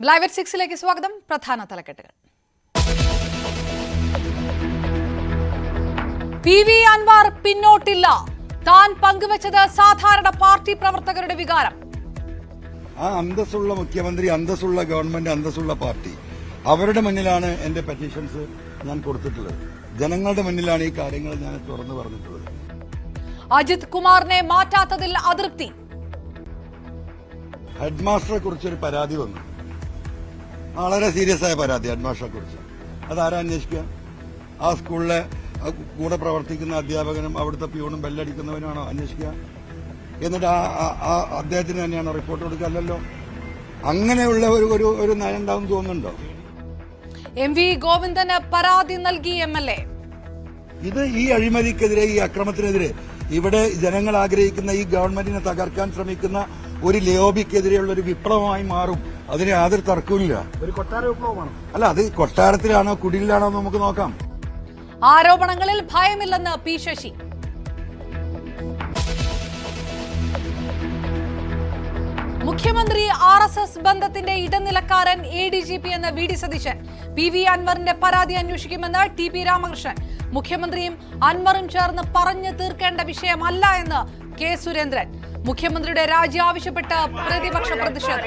Live at 6 സ്വാഗതം. പ്രധാന തലക്കെട്ടുകൾ. PV അൻവർ പിന്നോട്ടില്ല. താൻ പങ്കുവച്ചത് സാധാരണ പാർട്ടി പ്രവർത്തകരുടെ വികാരം. ആ അന്തസ്സുള്ള മുഖ്യമന്ത്രി, അന്തസ്സുള്ള ഗവൺമെന്റ്, അന്തസ്സുള്ള പാർട്ടി, അവരുടെ മുന്നിലാണ് എന്റെ പെറ്റീഷൻസ് ഞാൻ കൊടുത്തിട്ടുള്ളത്. ജനങ്ങളുടെ മുന്നിലാണ് ഈ കാര്യങ്ങൾ ഞാൻ തുറന്നു പറഞ്ഞിട്ടുള്ളത്. അജിത് കുമാറിനെ മാറ്റാത്തതിൽ അതൃപ്തി. ഹെഡ്മാസ്റ്ററെ കുറിച്ചൊരു പരാതി വന്നു, വളരെ സീരിയസ് ആയ പരാതി ഹെഡ്മാസ്റ്ററെ കുറിച്ച്. അതാരാ അന്വേഷിക്കുക? ആ സ്കൂളിലെ കൂടെ പ്രവർത്തിക്കുന്ന അധ്യാപകനും അവിടുത്തെ പ്യൂണും ബെല്ലടിക്കുന്നവനാണോ അന്വേഷിക്കുക? എന്നിട്ട് ആ അദ്ദേഹത്തിന് തന്നെയാണോ റിപ്പോർട്ട് കൊടുക്കുക? അല്ലല്ലോ. അങ്ങനെയുള്ള ഒരു നയം ഉണ്ടാവും തോന്നുന്നുണ്ടോ? MV ഗോവിന്ദന് പരാതി നൽകി MLA. ഇത് ഈ അഴിമതിക്കെതിരെ, ഈ അക്രമത്തിനെതിരെ, ഇവിടെ ജനങ്ങൾ ആഗ്രഹിക്കുന്ന ഈ ഗവൺമെന്റിനെ തകർക്കാൻ ശ്രമിക്കുന്ന ഒരു ലോബിക്കെതിരെയുള്ള ഒരു വിപ്ലവമായി മാറും. അതിന് യാതൊരു തർക്കവുമില്ല. ഒരു കൊട്ടാര വിപ്ലവമാണ്. അല്ല, അത് കൊട്ടാരത്തിലാണോ കുടിലാണോ നമുക്ക് നോക്കാം. ആരോപണങ്ങളിൽ ഭയമില്ലെന്ന് P. ശശി. മുഖ്യമന്ത്രി RSS ബന്ധത്തിന്റെ ഇടനിലക്കാരൻ ADGP എന്ന് VD സതീശൻ. PV അൻവറിന്റെ പരാതി അന്വേഷിക്കുമെന്ന് TP രാമകൃഷ്ണൻ. മുഖ്യമന്ത്രിയും അൻവറും ചേർന്ന് പറഞ്ഞു തീർക്കേണ്ട വിഷയമല്ല എന്ന് K. സുരേന്ദ്രൻ. മുഖ്യമന്ത്രിയുടെ രാജി ആവശ്യപ്പെട്ട് പ്രതിപക്ഷ പ്രതിഷേധം.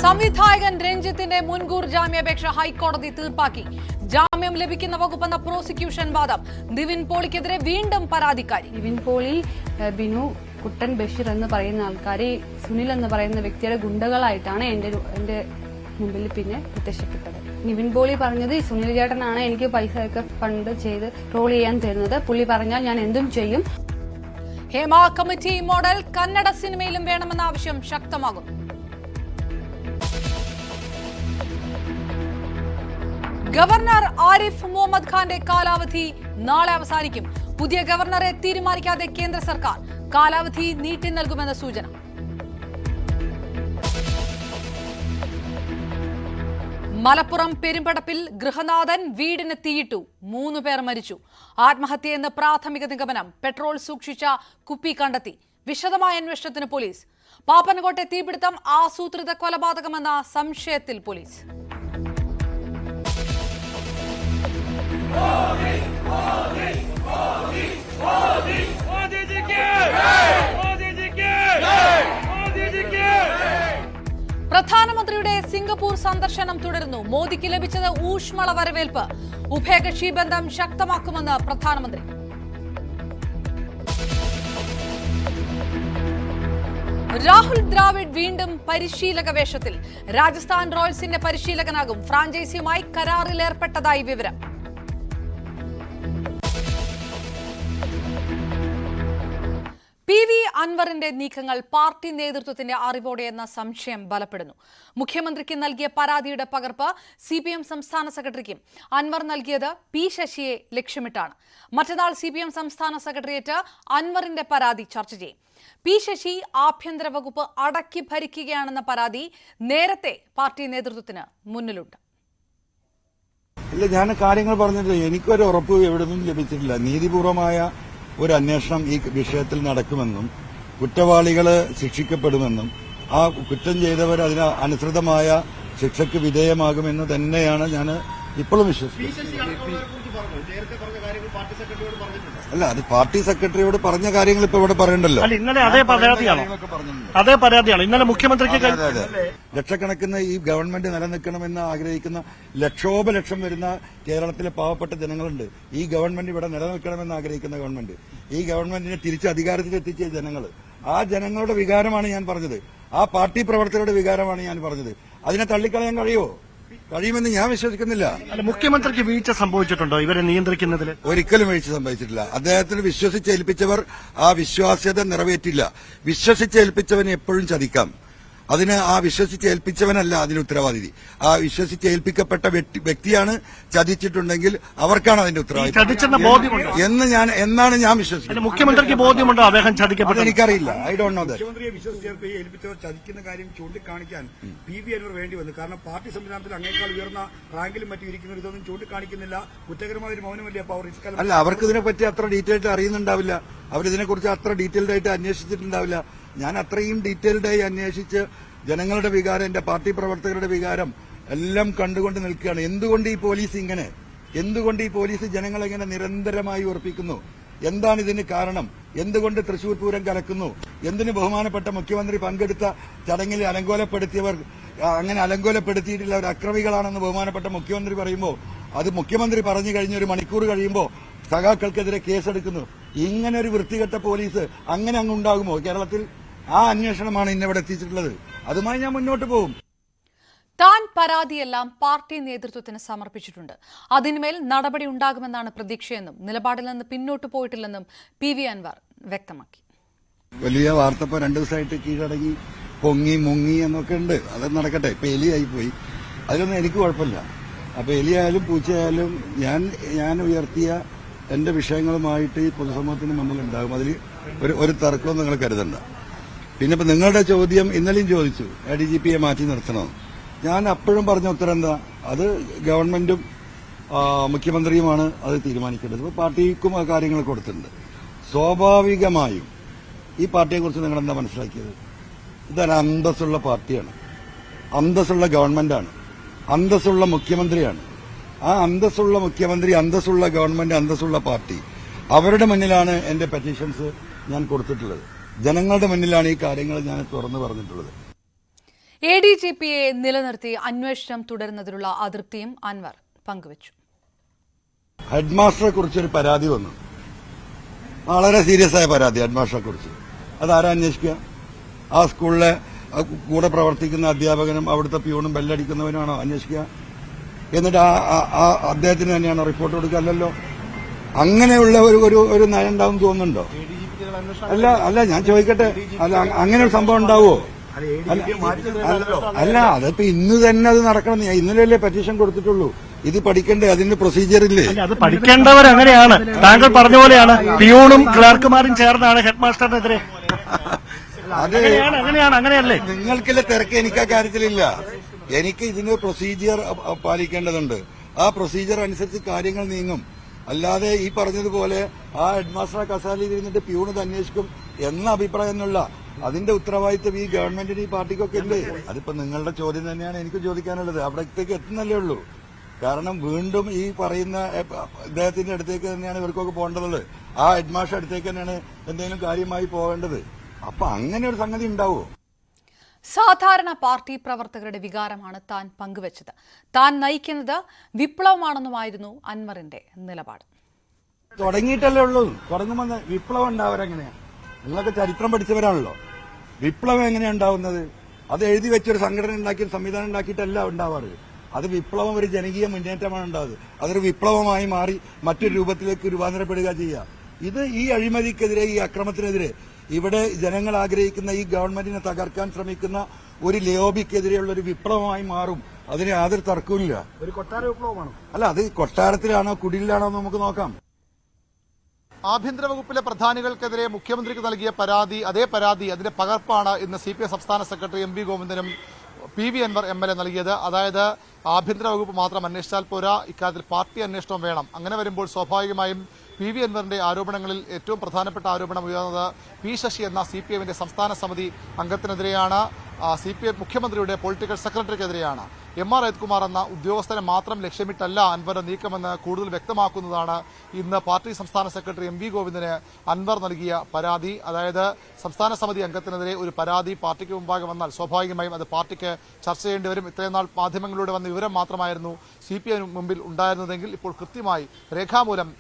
സംവിധായകൻ രഞ്ജിത്തിന്റെ മുൻകൂർ ജാമ്യാപേക്ഷ ഹൈക്കോടതി തീർപ്പാക്കി. ജാമ്യം ലഭിക്കുന്ന വകുപ്പെന്ന പ്രോസിക്യൂഷൻ വാദം. നിവിൻ പോളിക്കെതിരെ വീണ്ടും പരാതിക്കാരി. നിവിൻ പോളി, ബിനു, കുട്ടൻ, ബഷീർ എന്ന് പറയുന്ന ആൾക്കാരെ സുനിൽ എന്ന് പറയുന്ന വ്യക്തിയുടെ ഗുണ്ടകളായിട്ടാണ് എന്റെ മുമ്പിൽ പിന്നെ പ്രത്യക്ഷപ്പെട്ടത്. നിവിൻ പോളി പറഞ്ഞത് സുനിൽ ചേട്ടനാണ് എനിക്ക് പൈസയൊക്കെ ഫണ്ട് ചെയ്ത് ട്രോൾ ചെയ്യാൻ തരുന്നത്. പുള്ളി പറഞ്ഞാൽ ഞാൻ എന്തും ചെയ്യും. ഹേമ കമ്മിറ്റി മോഡൽ കന്നഡ സിനിമയിലും വേണമെന്ന ആവശ്യം ശക്തമാകും. ഗവർണർ ആരിഫ് മുഹമ്മദ് ഖാന്റെ കാലാവധി നാളെ അവസാനിക്കും. പുതിയ ഗവർണറെ തീരുമാനിക്കാതെ കേന്ദ്ര സർക്കാർ. കാലാവധി നീട്ടി നൽകുമെന്ന സൂചന. മലപ്പുറം പെരുമ്പടപ്പിൽ ഗൃഹനാഥൻ വീടിന് തീയിട്ടു. 3 പേർ മരിച്ചു. ആത്മഹത്യയെന്ന് പ്രാഥമിക നിഗമനം. പെട്രോൾ സൂക്ഷിച്ച കുപ്പി കണ്ടെത്തി. വിശദമായ അന്വേഷണത്തിന് പോലീസ്. പാപ്പനകോട്ടെ തീപിടുത്തം ആസൂത്രിത കൊലപാതകമെന്ന സംശയത്തിൽ പോലീസ്. പ്രധാനമന്ത്രിയുടെ സിംഗപ്പൂർ സന്ദർശനം തുടരുന്നു. മോദിക്ക് ലഭിച്ചത് ഊഷ്മള വരവേൽപ്പ്. ഉഭയകക്ഷി ബന്ധം ശക്തമാക്കുമെന്ന് പ്രധാനമന്ത്രി. രാഹുൽ ദ്രാവിഡ് വീണ്ടും പരിശീലക വേഷത്തിൽ. രാജസ്ഥാൻ റോയൽസിന്റെ പരിശീലകനാകും. ഫ്രാഞ്ചൈസിയുമായി കരാറിലേർപ്പെട്ടതായി വിവരം. PV അൻവറിന്റെ നീക്കങ്ങൾ പാർട്ടി നേതൃത്വത്തിന്റെ അറിവോടെയെന്ന സംശയം ബലപ്പെടുന്നു. മുഖ്യമന്ത്രിക്ക് നൽകിയ പരാതിയുടെ പകർപ്പ് CPM സംസ്ഥാന സെക്രട്ടറിക്കും അൻവർ നൽകിയത് P. ശശിയെ ലക്ഷ്യമിട്ടാണ്. മറ്റന്നാൾ CPM സംസ്ഥാന സെക്രട്ടേറിയറ്റ് അൻവറിന്റെ പരാതി ചർച്ച ചെയ്യും. P. ശശി ആഭ്യന്തര വകുപ്പ് അടക്കി ഭരിക്കുകയാണെന്ന പരാതി നേരത്തെ പാർട്ടി നേതൃത്വത്തിന് മുന്നിലുണ്ട്. ഇല്ല, ഞാൻ കാര്യങ്ങൾ പറഞ്ഞിട്ടില്ല. എനിക്കൊരു ഉറപ്പ് എവിടെ നിന്നും ലഭിച്ചിട്ടില്ല. നീതിപൂർവമായ ഒരു അന്വേഷണം ഈ വിഷയത്തിൽ നടക്കുമെന്നും കുറ്റവാളികള് ശിക്ഷിക്കപ്പെടുമെന്നും ആ കുറ്റം ചെയ്തവർ അതിന് അനുസൃതമായ ശിക്ഷയ്ക്ക് വിധേയമാകുമെന്ന് തന്നെയാണ് ഞാൻ ഇപ്പോഴും വിശ്വസിക്കുന്നത്. അല്ല, അത് പാർട്ടി സെക്രട്ടറിയോട് പറഞ്ഞ കാര്യങ്ങൾ ഇപ്പൊ ഇവിടെ പറയണ്ടല്ലോ. ഇന്നലെ അതേ പരാതിയാണ് ഇന്നലെ മുഖ്യമന്ത്രിക്ക്. ലക്ഷക്കണക്കിന് ഈ ഗവൺമെന്റ് നിലനിൽക്കണമെന്ന് ആഗ്രഹിക്കുന്ന ലക്ഷോപലക്ഷം വരുന്ന കേരളത്തിലെ പാവപ്പെട്ട ജനങ്ങളുണ്ട്. ഈ ഗവൺമെന്റ് ഇവിടെ നിലനിൽക്കണമെന്ന് ആഗ്രഹിക്കുന്ന ഗവൺമെന്റ്, ഈ ഗവൺമെന്റിനെ തിരിച്ച് അധികാരത്തിലെത്തിച്ച ജനങ്ങൾ, ആ ജനങ്ങളുടെ വികാരമാണ് ഞാൻ പറഞ്ഞത്. ആ പാർട്ടി പ്രവർത്തകരുടെ വികാരമാണ് ഞാൻ പറഞ്ഞത്. അതിനെ തള്ളിക്കളയാൻ കഴിയുമെന്ന് ഞാൻ വിശ്വസിക്കുന്നില്ല. മുഖ്യമന്ത്രിക്ക് വീഴ്ച സംഭവിച്ചിട്ടുണ്ടോ ഇവരെ നിയന്ത്രിക്കുന്നതിൽ? ഒരിക്കലും വീഴ്ച സംഭവിച്ചിട്ടില്ല. അദ്ദേഹത്തിന് വിശ്വസിച്ചേൽപ്പിച്ചവർ ആ വിശ്വാസ്യത നിറവേറ്റില്ല. വിശ്വസിച്ചേൽപ്പിച്ചവനെ എപ്പോഴും ചതിക്കാം. അതിന് ആ വിശ്വസിച്ചേൽപ്പിച്ചവനല്ല അതിന് ഉത്തരവാദി. ആ വിശ്വസിച്ചേൽപ്പിക്കപ്പെട്ട വ്യക്തിയാണ് ചതിച്ചിട്ടുണ്ടെങ്കിൽ അവർക്കാണ് അതിന്റെ ഉത്തരവാദിത്വം എന്നാണ് ഞാൻ വിശ്വസിക്കുന്നത്. മുഖ്യമന്ത്രിക്ക് ബോധ്യമുണ്ടോ അദ്ദേഹം ചതിക്കപ്പെട്ടത്? എനിക്കറിയില്ല. I don't know that. മുഖ്യമന്ത്രിയെ വിശ്വസിച്ചേൽപ്പിച്ചവർ ചതിക്കുന്ന കാര്യം ചൂണ്ടിക്കാണിക്കാൻ PV അൻവർ വേണ്ടി വന്നു. കാരണം പാർട്ടി സംവിധാനത്തിൽ അങ്ങേക്കാൾ ഉയർന്ന റാങ്കിലും മറ്റും ഇരിക്കുന്ന ഇതൊന്നും ചൂണ്ടിക്കാണിക്കുന്നില്ല. കുറ്റകരമായ ഒരു മൗനമല്ലേ അപ്പോൾ അവർ അല്ല, അവർക്ക് ഇതിനെപ്പറ്റി അത്ര ഡീറ്റെയിൽഡ് അറിയുന്നുണ്ടാവില്ല. അവരിതിനെക്കുറിച്ച് അത്ര ഡീറ്റെയിൽഡ് ആയിട്ട് അന്വേഷിച്ചിട്ടുണ്ടാവില്ല. ഞാൻ അത്രയും ഡീറ്റെയിൽഡായി അന്വേഷിച്ച് ജനങ്ങളുടെ വികാരം, എന്റെ പാർട്ടി പ്രവർത്തകരുടെ വികാരം എല്ലാം കണ്ടുകൊണ്ട് നിൽക്കുകയാണ്. എന്തുകൊണ്ട് ഈ പോലീസ് ഇങ്ങനെ, എന്തുകൊണ്ട് ഈ പോലീസ് ജനങ്ങളെങ്ങനെ നിരന്തരമായി ഉറപ്പിക്കുന്നു? എന്താണ് ഇതിന് കാരണം? എന്തുകൊണ്ട് തൃശൂർ പൂരം കലക്കുന്നു? എന്തിന് ബഹുമാനപ്പെട്ട മുഖ്യമന്ത്രി പങ്കെടുത്ത ചടങ്ങിൽ അലങ്കോലപ്പെടുത്തിയവർ അങ്ങനെ അലങ്കോലപ്പെടുത്തിയിട്ടുള്ള ഒരു അക്രമികളാണെന്ന് ബഹുമാനപ്പെട്ട മുഖ്യമന്ത്രി പറയുമ്പോൾ, അത് മുഖ്യമന്ത്രി പറഞ്ഞു കഴിഞ്ഞ ഒരു മണിക്കൂർ കഴിയുമ്പോൾ സഖാക്കൾക്കെതിരെ കേസെടുക്കുന്നു. ഇങ്ങനെ ഒരു വൃത്തികെട്ട പോലീസ് അങ്ങനെ അങ്ങുണ്ടാകുമോ കേരളത്തിൽ? ആ അന്വേഷണമാണ് ഇന്നിവിടെ എത്തിച്ചിട്ടുള്ളത്. അതുമായി ഞാൻ മുന്നോട്ട് പോകും. താൻ പരാതിയെല്ലാം പാർട്ടി നേതൃത്വത്തിന് സമർപ്പിച്ചിട്ടുണ്ട്. അതിന്മേൽ നടപടി ഉണ്ടാകുമെന്നാണ് പ്രതീക്ഷയെന്നും നിലപാടിൽ നിന്ന് പിന്നോട്ട് പോയിട്ടില്ലെന്നും PV അൻവർ വ്യക്തമാക്കി. വലിയ വാർത്ത ഇപ്പൊ 2 ദിവസമായിട്ട് കീഴടങ്ങി പൊങ്ങി മുങ്ങി എന്നൊക്കെ ഉണ്ട്. അത് നടക്കട്ടെ. ഇപ്പൊ എലിയായി പോയി, അതിലൊന്നും എനിക്ക് കുഴപ്പമില്ല. അപ്പൊ എലിയായാലും പൂച്ചയായാലും ഞാൻ ഉയർത്തിയ എന്റെ വിഷയങ്ങളുമായിട്ട് ഈ പൊതുസമൂഹത്തിന് മുന്നിൽ ഉണ്ടാകും. അതിൽ ഒരു തർക്കവും നിങ്ങൾ കരുതണ്ട. പിന്നെ ഇപ്പൊ നിങ്ങളുടെ ചോദ്യം ഇന്നലെയും ചോദിച്ചു, ADGPയെ മാറ്റി നിർത്തണം. ഞാൻ അപ്പോഴും പറഞ്ഞ ഉത്തരം എന്താ? അത് ഗവൺമെന്റും മുഖ്യമന്ത്രിയുമാണ് അത് തീരുമാനിക്കേണ്ടത്. ഇപ്പൊ പാർട്ടിക്കും ആ കാര്യങ്ങൾ കൊടുത്തിട്ടുണ്ട്. സ്വാഭാവികമായും ഈ പാർട്ടിയെക്കുറിച്ച് നിങ്ങൾ എന്താ മനസ്സിലാക്കിയത്? ഇതൊരു അന്തസ്സുള്ള പാർട്ടിയാണ്, അന്തസ്സുള്ള ഗവൺമെന്റാണ്, അന്തസ്സുള്ള മുഖ്യമന്ത്രിയാണ്. ആ അന്തസ്സുള്ള മുഖ്യമന്ത്രി, അന്തസ്സുള്ള ഗവൺമെന്റ്, അന്തസ്സുള്ള പാർട്ടി, അവരുടെ മുന്നിലാണ് എന്റെ പെറ്റീഷൻസ് ഞാൻ കൊടുത്തിട്ടുള്ളത്. ജനങ്ങളുടെ മുന്നിലാണ് ഈ കാര്യങ്ങൾ ഞാൻ തുറന്നു പറഞ്ഞിട്ടുള്ളത്. ADGPയെ നിലനിർത്തി അന്വേഷണം തുടരുന്നതിലുള്ള അതൃപ്തിയും അൻവർ പങ്കുവച്ചു. ഹെഡ്മാസ്റ്ററെ കുറിച്ചൊരു പരാതി വന്നു, വളരെ സീരിയസ് ആയ പരാതി ഹെഡ്മാസ്റ്ററെ കുറിച്ച്. അതാരാ അന്വേഷിക്കുക? ആ സ്കൂളിലെ കൂടെ പ്രവർത്തിക്കുന്ന അധ്യാപകനും അവിടുത്തെ പ്യൂണും ബെല്ലടിക്കുന്നവനുമാണോ അന്വേഷിക്കുക? എന്നിട്ട് ആ അദ്ദേഹത്തിന് തന്നെയാണോ റിപ്പോർട്ട് കൊടുക്കുക? അല്ലല്ലോ. അങ്ങനെയുള്ള ഒരു നയം ഉണ്ടാവും തോന്നുന്നുണ്ടോ? അല്ല ഞാൻ ചോദിക്കട്ടെ, അല്ല അങ്ങനെ ഒരു സംഭവം ഉണ്ടാവുമോ? അല്ല, അതിപ്പോ ഇന്ന് തന്നെ അത് നടക്കണം. ഇന്നലെയല്ലേ പെറ്റീഷൻ കൊടുത്തിട്ടുള്ളൂ. ഇത് പഠിക്കണ്ടേ? അതിന്റെ പ്രൊസീജിയർ ഇല്ലേ? അത് പഠിക്കേണ്ടവർ അങ്ങനെയാണ്. താങ്കൾ പറഞ്ഞ പോലെയാണ്, പിയൂണും ക്ലർക്കുമാരും ചേർന്നാണ് ഹെഡ്മാസ്റ്ററിനെതിരെ. അങ്ങനെയല്ലേ? നിങ്ങൾക്കില്ല തിരക്ക്, എനിക്ക് ആ കാര്യത്തിലില്ല. എനിക്ക് ഇതിന് പ്രൊസീജിയർ പാലിക്കേണ്ടതുണ്ട്. ആ പ്രൊസീജിയർ അനുസരിച്ച് കാര്യങ്ങൾ നീങ്ങും. അല്ലാതെ ഈ പറഞ്ഞതുപോലെ ആ ഹെഡ്മാസ്റ്റർ കസാലയിൽ ഇരുന്നിട്ട് പ്യൂണത് അന്വേഷിക്കും എന്ന അഭിപ്രായം എന്നുള്ള അതിന്റെ ഉത്തരവാദിത്വം ഈ ഗവൺമെന്റിന് ഈ പാർട്ടിക്കൊക്കെ ഇല്ലേ? അതിപ്പോ നിങ്ങളുടെ ചോദ്യം തന്നെയാണ് എനിക്ക് ചോദിക്കാനുള്ളത്. അവിടത്തേക്ക് എത്തുന്നല്ലേ ഉള്ളൂ. കാരണം വീണ്ടും ഈ പറയുന്ന ഇദ്ദേഹത്തിന്റെ അടുത്തേക്ക് തന്നെയാണ് ഇവർക്കൊക്കെ പോകേണ്ടത്. ആ ഹെഡ്മാസ്റ്റർ അടുത്തേക്ക് തന്നെയാണ് എന്തെങ്കിലും കാര്യമായി പോകേണ്ടത്. അപ്പൊ അങ്ങനെ ഒരു സംഗതി ഉണ്ടാവുമോ? സാധാരണ പാർട്ടി പ്രവർത്തകരുടെ വികാരമാണ് താൻ പങ്കുവച്ചത്. താൻ നയിക്കുന്നത് വിപ്ലവമാണെന്നുമായിരുന്നു അൻവറിന്റെ നിലപാട്. തുടങ്ങിയിട്ടല്ലേ ഉള്ളൂ. തുടങ്ങുമ്പോൾ വിപ്ലവം ഉണ്ടാവരെങ്ങനെയാ? നിങ്ങളൊക്കെ ചരിത്രം പഠിച്ചവരാണല്ലോ. വിപ്ലവം എങ്ങനെയാ ഉണ്ടാവുന്നത്? അത് എഴുതി വെച്ചൊരു സംഘടന ഉണ്ടാക്കി, ഒരു സംവിധാനം ഉണ്ടാക്കിയിട്ടല്ല ഉണ്ടാവാറ്. അത് വിപ്ലവം ഒരു ജനകീയ മുന്നേറ്റമാണ് ഉണ്ടാവുന്നത്. അതൊരു വിപ്ലവമായി മാറി മറ്റൊരു രൂപത്തിലേക്ക് രൂപാന്തരപ്പെടുക ചെയ്യുക. ഇത് ഈ അഴിമതിക്കെതിരെ, ഈ അക്രമത്തിനെതിരെ, ഇവിടെ ജനങ്ങൾ ആഗ്രഹിക്കുന്ന ഈ ഗവൺമെന്റിനെ തകർക്കാൻ ശ്രമിക്കുന്ന ഒരു ലോബിക്കെതിരെയുള്ള ഒരു വിപ്ലവമായി മാറും. അതിന് യാതൊരു തർക്കവുമില്ല. ഒരു കൊട്ടാര വിപ്ലവമാണോ? അല്ല, അത് കൊട്ടാരത്തിലാണോ കുടിലാണോ നമുക്ക് നോക്കാം. ആഭ്യന്തര വകുപ്പിലെ പ്രധാനികൾക്കെതിരെ മുഖ്യമന്ത്രിക്ക് നൽകിയ പരാതി, അതേ പരാതി അതിന്റെ പകർപ്പാണ് ഇന്ന് CPI സംസ്ഥാന സെക്രട്ടറി MV ഗോവിന്ദനും PV അൻവർ MLA നൽകിയത്. അതായത് ആഭ്യന്തര വകുപ്പ് മാത്രം അന്വേഷിച്ചാൽ പോരാ, ഇക്കാര്യത്തിൽ പാർട്ടി അന്വേഷണം വേണം. അങ്ങനെ വരുമ്പോൾ സ്വാഭാവികമായും PV അൻവറിന്റെ ആരോപണങ്ങളിൽ ഏറ്റവും പ്രധാനപ്പെട്ട ആരോപണം ഉയർന്നത് P ശശി എന്ന CPIന്റെ സംസ്ഥാന സമിതി അംഗത്തിനെതിരെയാണ്. CPI മുഖ്യമന്ത്രിയുടെ പൊളിറ്റിക്കൽ സെക്രട്ടറിക്കെതിരെയാണ്. MR അജിത്കുമാർ എന്ന ഉദ്യോഗസ്ഥനെ മാത്രം ലക്ഷ്യമിട്ടല്ല അൻവറിന്റെ നീക്കമെന്ന് കൂടുതൽ വ്യക്തമാക്കുന്നതാണ് ഇന്ന് പാർട്ടി സംസ്ഥാന സെക്രട്ടറി MV ഗോവിന്ദന് അൻവർ നൽകിയ പരാതി. അതായത് സംസ്ഥാന സമിതി അംഗത്തിനെതിരെ ഒരു പരാതി പാർട്ടിക്ക് മുമ്പാകെ വന്നാൽ സ്വാഭാവികമായും അത് പാർട്ടിക്ക് ചർച്ച ചെയ്യേണ്ടി വരും. ഇത്രയും നാൾ മാധ്യമങ്ങളിലൂടെ വന്ന വിവരം മാത്രമായിരുന്നു CPI മുമ്പിൽ ഉണ്ടായിരുന്നതെങ്കിൽ ഇപ്പോൾ കൃത്യമായി രേഖാമൂലം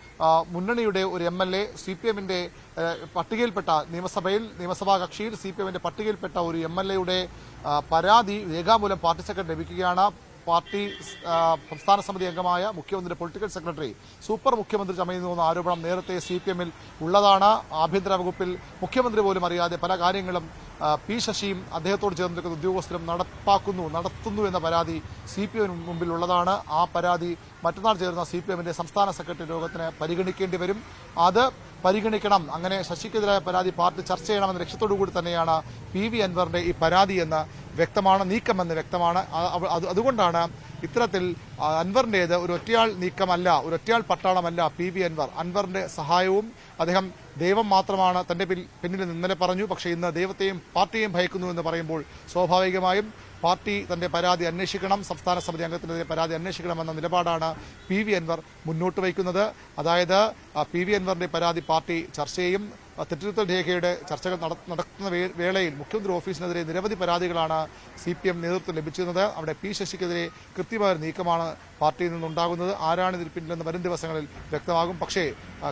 മുന്നണിയുടെ ഒരു MLA CPMന്റെ പട്ടികയിൽപ്പെട്ട നിയമസഭാ കക്ഷിയിൽ CPMന്റെ പട്ടികയിൽപ്പെട്ട ഒരു MLAയുടെ പരാതി രേഖാമൂലം പാർട്ടി സെക്രട്ടറി ലഭിക്കുകയാണ്. പാർട്ടി സംസ്ഥാന സമിതി അംഗമായ മുഖ്യമന്ത്രിയുടെ പൊളിറ്റിക്കൽ സെക്രട്ടറി സൂപ്പർ മുഖ്യമന്ത്രി ചമയുന്നു എന്ന ആരോപണം നേരത്തെ CPM-ൽ ഉള്ളതാണ്. ആഭ്യന്തര വകുപ്പിൽ മുഖ്യമന്ത്രി പോലും അറിയാതെ പല കാര്യങ്ങളും പി ശശിയും അദ്ദേഹത്തോട് ചേർന്ന് നിൽക്കുന്ന ഉദ്യോഗസ്ഥരും നടത്തുന്നു എന്ന പരാതി CPM മുമ്പിൽ ഉള്ളതാണ്. ആ പരാതി മറ്റന്നാൾ ചേർന്ന CPM-ന്റെ സംസ്ഥാന സെക്രട്ടറി യോഗത്തിന് പരിഗണിക്കേണ്ടി വരും. അത് പരിഗണിക്കണം. അങ്ങനെ ശശിക്കെതിരായ പരാതി പാർട്ടി ചർച്ച ചെയ്യണമെന്ന ലക്ഷ്യത്തോടു കൂടി തന്നെയാണ് PV അൻവറിന്റെ ഈ പരാതി എന്ന് വ്യക്തമാണ്, നീക്കമെന്ന് വ്യക്തമാണ്. അതുകൊണ്ടാണ് ഇത്തരത്തിൽ അൻവറിന്റേത് ഒരു ഒറ്റയാൾ നീക്കമല്ല, ഒരു ഒറ്റയാൾ പട്ടാളമല്ല PV അൻവർ. അൻവറിന്റെ സഹായവും അദ്ദേഹം ദൈവം മാത്രമാണ് തന്റെ പിന്നിൽ ഇന്നലെ പറഞ്ഞു. പക്ഷേ ഇന്ന് ദൈവത്തെയും പാർട്ടിയെയും ഭയക്കുന്നു എന്ന് പറയുമ്പോൾ സ്വാഭാവികമായും പാർട്ടി തന്റെ പരാതി അന്വേഷിക്കണം, സംസ്ഥാന സമിതി അംഗത്തിനെതിരെ പരാതി അന്വേഷിക്കണമെന്ന നിലപാടാണ് PV അൻവർ മുന്നോട്ട് വയ്ക്കുന്നത്. അതായത് PV അൻവറിന്റെ പരാതി പാർട്ടി ചർച്ച ചെയ്യും. തെറ്റിരുത്തൽ രേഖയുടെ ചർച്ചകൾ നടക്കുന്ന വേളയിൽ മുഖ്യമന്ത്രി ഓഫീസിനെതിരെ നിരവധി പരാതികളാണ് CPM നേതൃത്വം ലഭിച്ചിരുന്നത്. അവിടെ പി ശശിക്കെതിരെ കൃത്യമായ നീക്കമാണ് പാർട്ടിയിൽ നിന്നുണ്ടാകുന്നത്. ആരാണ് ഇതിൽ പിന്നിലെന്ന് വരും ദിവസങ്ങളിൽ വ്യക്തമാകും. പക്ഷേ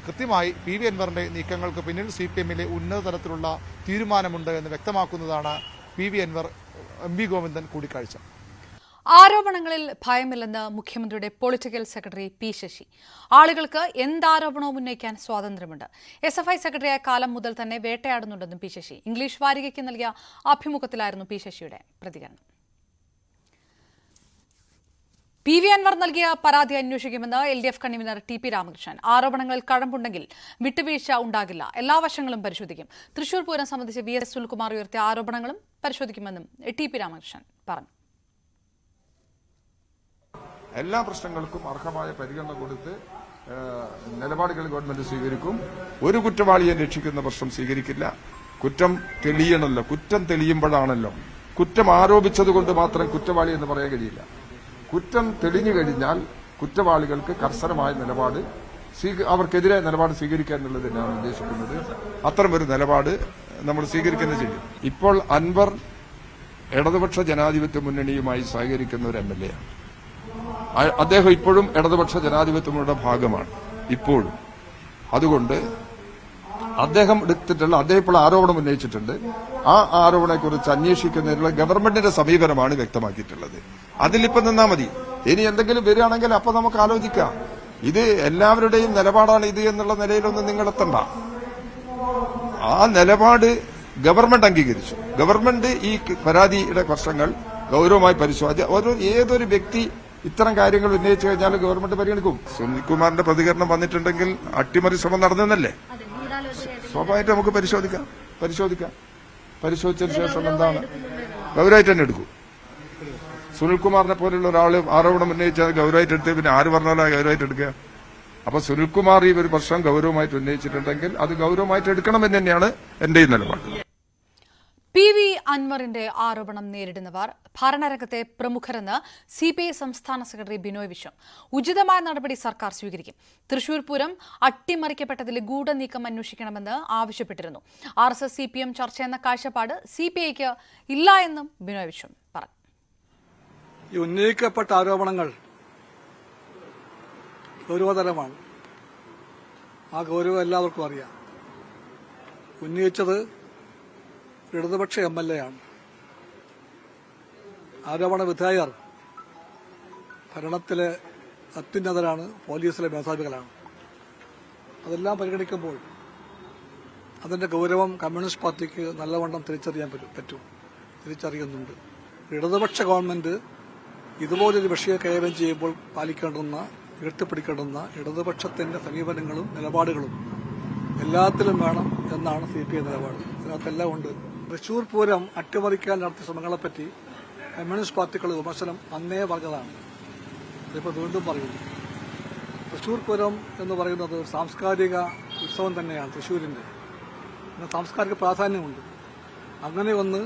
കൃത്യമായി PV അൻവറിന്റെ നീക്കങ്ങൾക്ക് പിന്നിൽ CPM-ലെ ഉന്നത തലത്തിലുള്ള തീരുമാനമുണ്ട് എന്ന് വ്യക്തമാക്കുന്നതാണ് PV അൻവർ MV ഗോവിന്ദൻ കൂടിക്കാഴ്ച. ആരോപണങ്ങളിൽ ഭയമില്ലെന്ന് മുഖ്യമന്ത്രിയുടെ പൊളിറ്റിക്കൽ സെക്രട്ടറി പി ശശി. ആളുകൾക്ക് എന്താരോപണവും ഉന്നയിക്കാൻ സ്വാതന്ത്ര്യമുണ്ട്. SFI സെക്രട്ടറിയായ കാലം മുതൽ തന്നെ വേട്ടയാടുന്നുണ്ടെന്നും പി ശശി. ഇംഗ്ലീഷ് വാരികയ്ക്ക് നൽകിയ അഭിമുഖത്തിലായിരുന്നു പി ശശിയുടെ പ്രതികരണം. PV അൻവർ നൽകിയ പരാതി അന്വേഷിക്കുമെന്ന് LDF കൺവീനർ TP രാമകൃഷ്ണൻ. ആരോപണങ്ങളിൽ കഴമ്പുണ്ടെങ്കിൽ വിട്ടുവീഴ്ച ഉണ്ടാകില്ല, എല്ലാ വശങ്ങളും പരിശോധിക്കും. തൃശൂർ പൂരം സംബന്ധിച്ച് VS സുനിൽകുമാർ ഉയർത്തിയ ആരോപണങ്ങളും പരിശോധിക്കുമെന്നും TP രാമകൃഷ്ണൻ പറഞ്ഞു. എല്ലാ പ്രശ്നങ്ങൾക്കും അർഹമായ പരിഗണന കൊടുത്ത് നിലപാടുകൾ ഗവൺമെന്റ് സ്വീകരിക്കും. ഒരു കുറ്റവാളിയെ രക്ഷിക്കുന്ന പ്രശ്നം സ്വീകരിക്കില്ല. കുറ്റം തെളിയണമല്ലോ, കുറ്റം തെളിയുമ്പോഴാണല്ലോ. കുറ്റം ആരോപിച്ചതുകൊണ്ട് മാത്രം കുറ്റവാളി എന്ന് പറയാൻ കഴിയില്ല. കുറ്റം തെളിഞ്ഞു കഴിഞ്ഞാൽ കുറ്റവാളികൾക്ക് കർശനമായ നിലപാട് അവർക്കെതിരെ നിലപാട് സ്വീകരിക്കുക എന്നുള്ളത് തന്നെയാണ് ഉദ്ദേശിക്കുന്നത്. അത്തരമൊരു നിലപാട് നമ്മൾ സ്വീകരിക്കുന്നത് ചെയ്യും. ഇപ്പോൾ അൻവർ ഇടതുപക്ഷ ജനാധിപത്യ മുന്നണിയുമായി സഹകരിക്കുന്ന ഒരു MLA ആണ്. അദ്ദേഹം ഇപ്പോഴും ഇടതുപക്ഷ ജനാധിപത്യങ്ങളുടെ ഭാഗമാണ് ഇപ്പോഴും. അതുകൊണ്ട് അദ്ദേഹം ഇപ്പോൾ ആരോപണം ഉന്നയിച്ചിട്ടുണ്ട്. ആ ആരോപണത്തെക്കുറിച്ച് അന്വേഷിക്കുന്നതിനുള്ള ഗവൺമെന്റിന്റെ സമീപനമാണ് വ്യക്തമാക്കിയിട്ടുള്ളത്. അതിലിപ്പോ നിന്നാ മതി. ഇനി എന്തെങ്കിലും വരികയാണെങ്കിൽ അപ്പൊ നമുക്ക് ആലോചിക്കാം. ഇത് എല്ലാവരുടെയും നിലപാടാണ് ഇത് എന്നുള്ള നിലയിലൊന്നും നിങ്ങൾ എത്തണ്ട. ആ നിലപാട് ഗവൺമെന്റ് അംഗീകരിച്ചു. ഗവൺമെന്റ് ഈ പരാതിയുടെ പ്രശ്നങ്ങൾ ഗൌരവമായി പരിശോധിച്ച് ഏതൊരു വ്യക്തി ഇത്തരം കാര്യങ്ങൾ ഉന്നയിച്ചു കഴിഞ്ഞാൽ ഗവൺമെന്റ് പരിഗണിക്കും. സുനിൽകുമാറിന്റെ പ്രതികരണം വന്നിട്ടുണ്ടെങ്കിൽ അട്ടിമറി ശ്രമം നടന്നല്ലേ, സ്വാഭാവികമായിട്ട് നമുക്ക് പരിശോധിച്ചതിന് ശേഷം എന്താണ് ഗൗരവമായിട്ട് തന്നെ എടുക്കും. സുനിൽകുമാറിനെ പോലുള്ള ഒരാൾ ആരോപണം ഉന്നയിച്ചാൽ ഗൗരവമായിട്ട് എടുത്ത് പിന്നെ ആര് പറഞ്ഞാലും ഗൗരവമായിട്ട് എടുക്കുക. അപ്പൊ സുനിൽകുമാർ ഈ ഒരു പ്രശ്നം ഗൗരവമായിട്ട് ഉന്നയിച്ചിട്ടുണ്ടെങ്കിൽ അത് ഗൗരവമായിട്ട് എടുക്കണമെന്ന് തന്നെയാണ് എന്റെ ഈ നിലപാട്. PV അൻവറിന്റെ ആരോപണം നേരിടുന്നവർ ഭരണരംഗത്തെ പ്രമുഖരെന്ന് CPI സംസ്ഥാന സെക്രട്ടറി ബിനോയ് വിശ്വം. ഉചിതമായ നടപടി സർക്കാർ സ്വീകരിക്കും. തൃശൂർ പൂരം അട്ടിമറിക്കപ്പെട്ടതിലെ ഗൂഢനീക്കം അന്വേഷിക്കണമെന്ന് ആവശ്യപ്പെട്ടിരുന്നു. RSS CPM ചർച്ച എന്ന കാഴ്ചപ്പാട് CPIക്ക് ഇല്ല എന്നും ബിനോയ് വിശ്വം പറഞ്ഞു. ഈ ഉന്നയിക്കപ്പെട്ട ആരോപണങ്ങൾ ഗൗരവതരമാണ്. ആ ഗൗരവം എല്ലാവർക്കും അറിയാം. ഉന്നയിച്ചത് ഇടതുപക്ഷ MLA ആണ്. ആരോപണ വിധേയർ ഭരണത്തിലെ അത്യുന്നതരാണ്, പോലീസിലെ മേധാവികളാണ്. അതെല്ലാം പരിഗണിക്കുമ്പോൾ അതിന്റെ ഗൗരവം കമ്മ്യൂണിസ്റ്റ് പാർട്ടിക്ക് നല്ലവണ്ണം തിരിച്ചറിയുന്നുണ്ട്. ഇടതുപക്ഷ ഗവൺമെന്റ് ഇതുപോലൊരു വിഷയം കൈകാര്യം ചെയ്യുമ്പോൾ പാലിക്കേണ്ടുന്ന, ഉയർത്തിപ്പിടിക്കേണ്ടുന്ന ഇടതുപക്ഷത്തിന്റെ സമീപനങ്ങളും നിലപാടുകളും എല്ലാത്തിലും വേണം എന്നാണ് CPI നിലപാട്. ഇതിനകത്തെല്ലാം ഉണ്ട്. തൃശൂർ പൂരം അട്ടിമറിക്കാൻ നടത്തിയ ശ്രമങ്ങളെപ്പറ്റി കമ്മ്യൂണിസ്റ്റ് പാർട്ടികളുടെ വിമർശനം അന്നേ പറഞ്ഞതാണ്. അതിപ്പോൾ വീണ്ടും പറയുന്നു. തൃശൂർ പൂരം എന്ന് പറയുന്നത് ഒരു സാംസ്കാരിക ഉത്സവം തന്നെയാണ് തൃശൂരിന്റെ. പിന്നെ സാംസ്കാരിക പ്രാധാന്യമുണ്ട്. അങ്ങനെ ഒന്ന്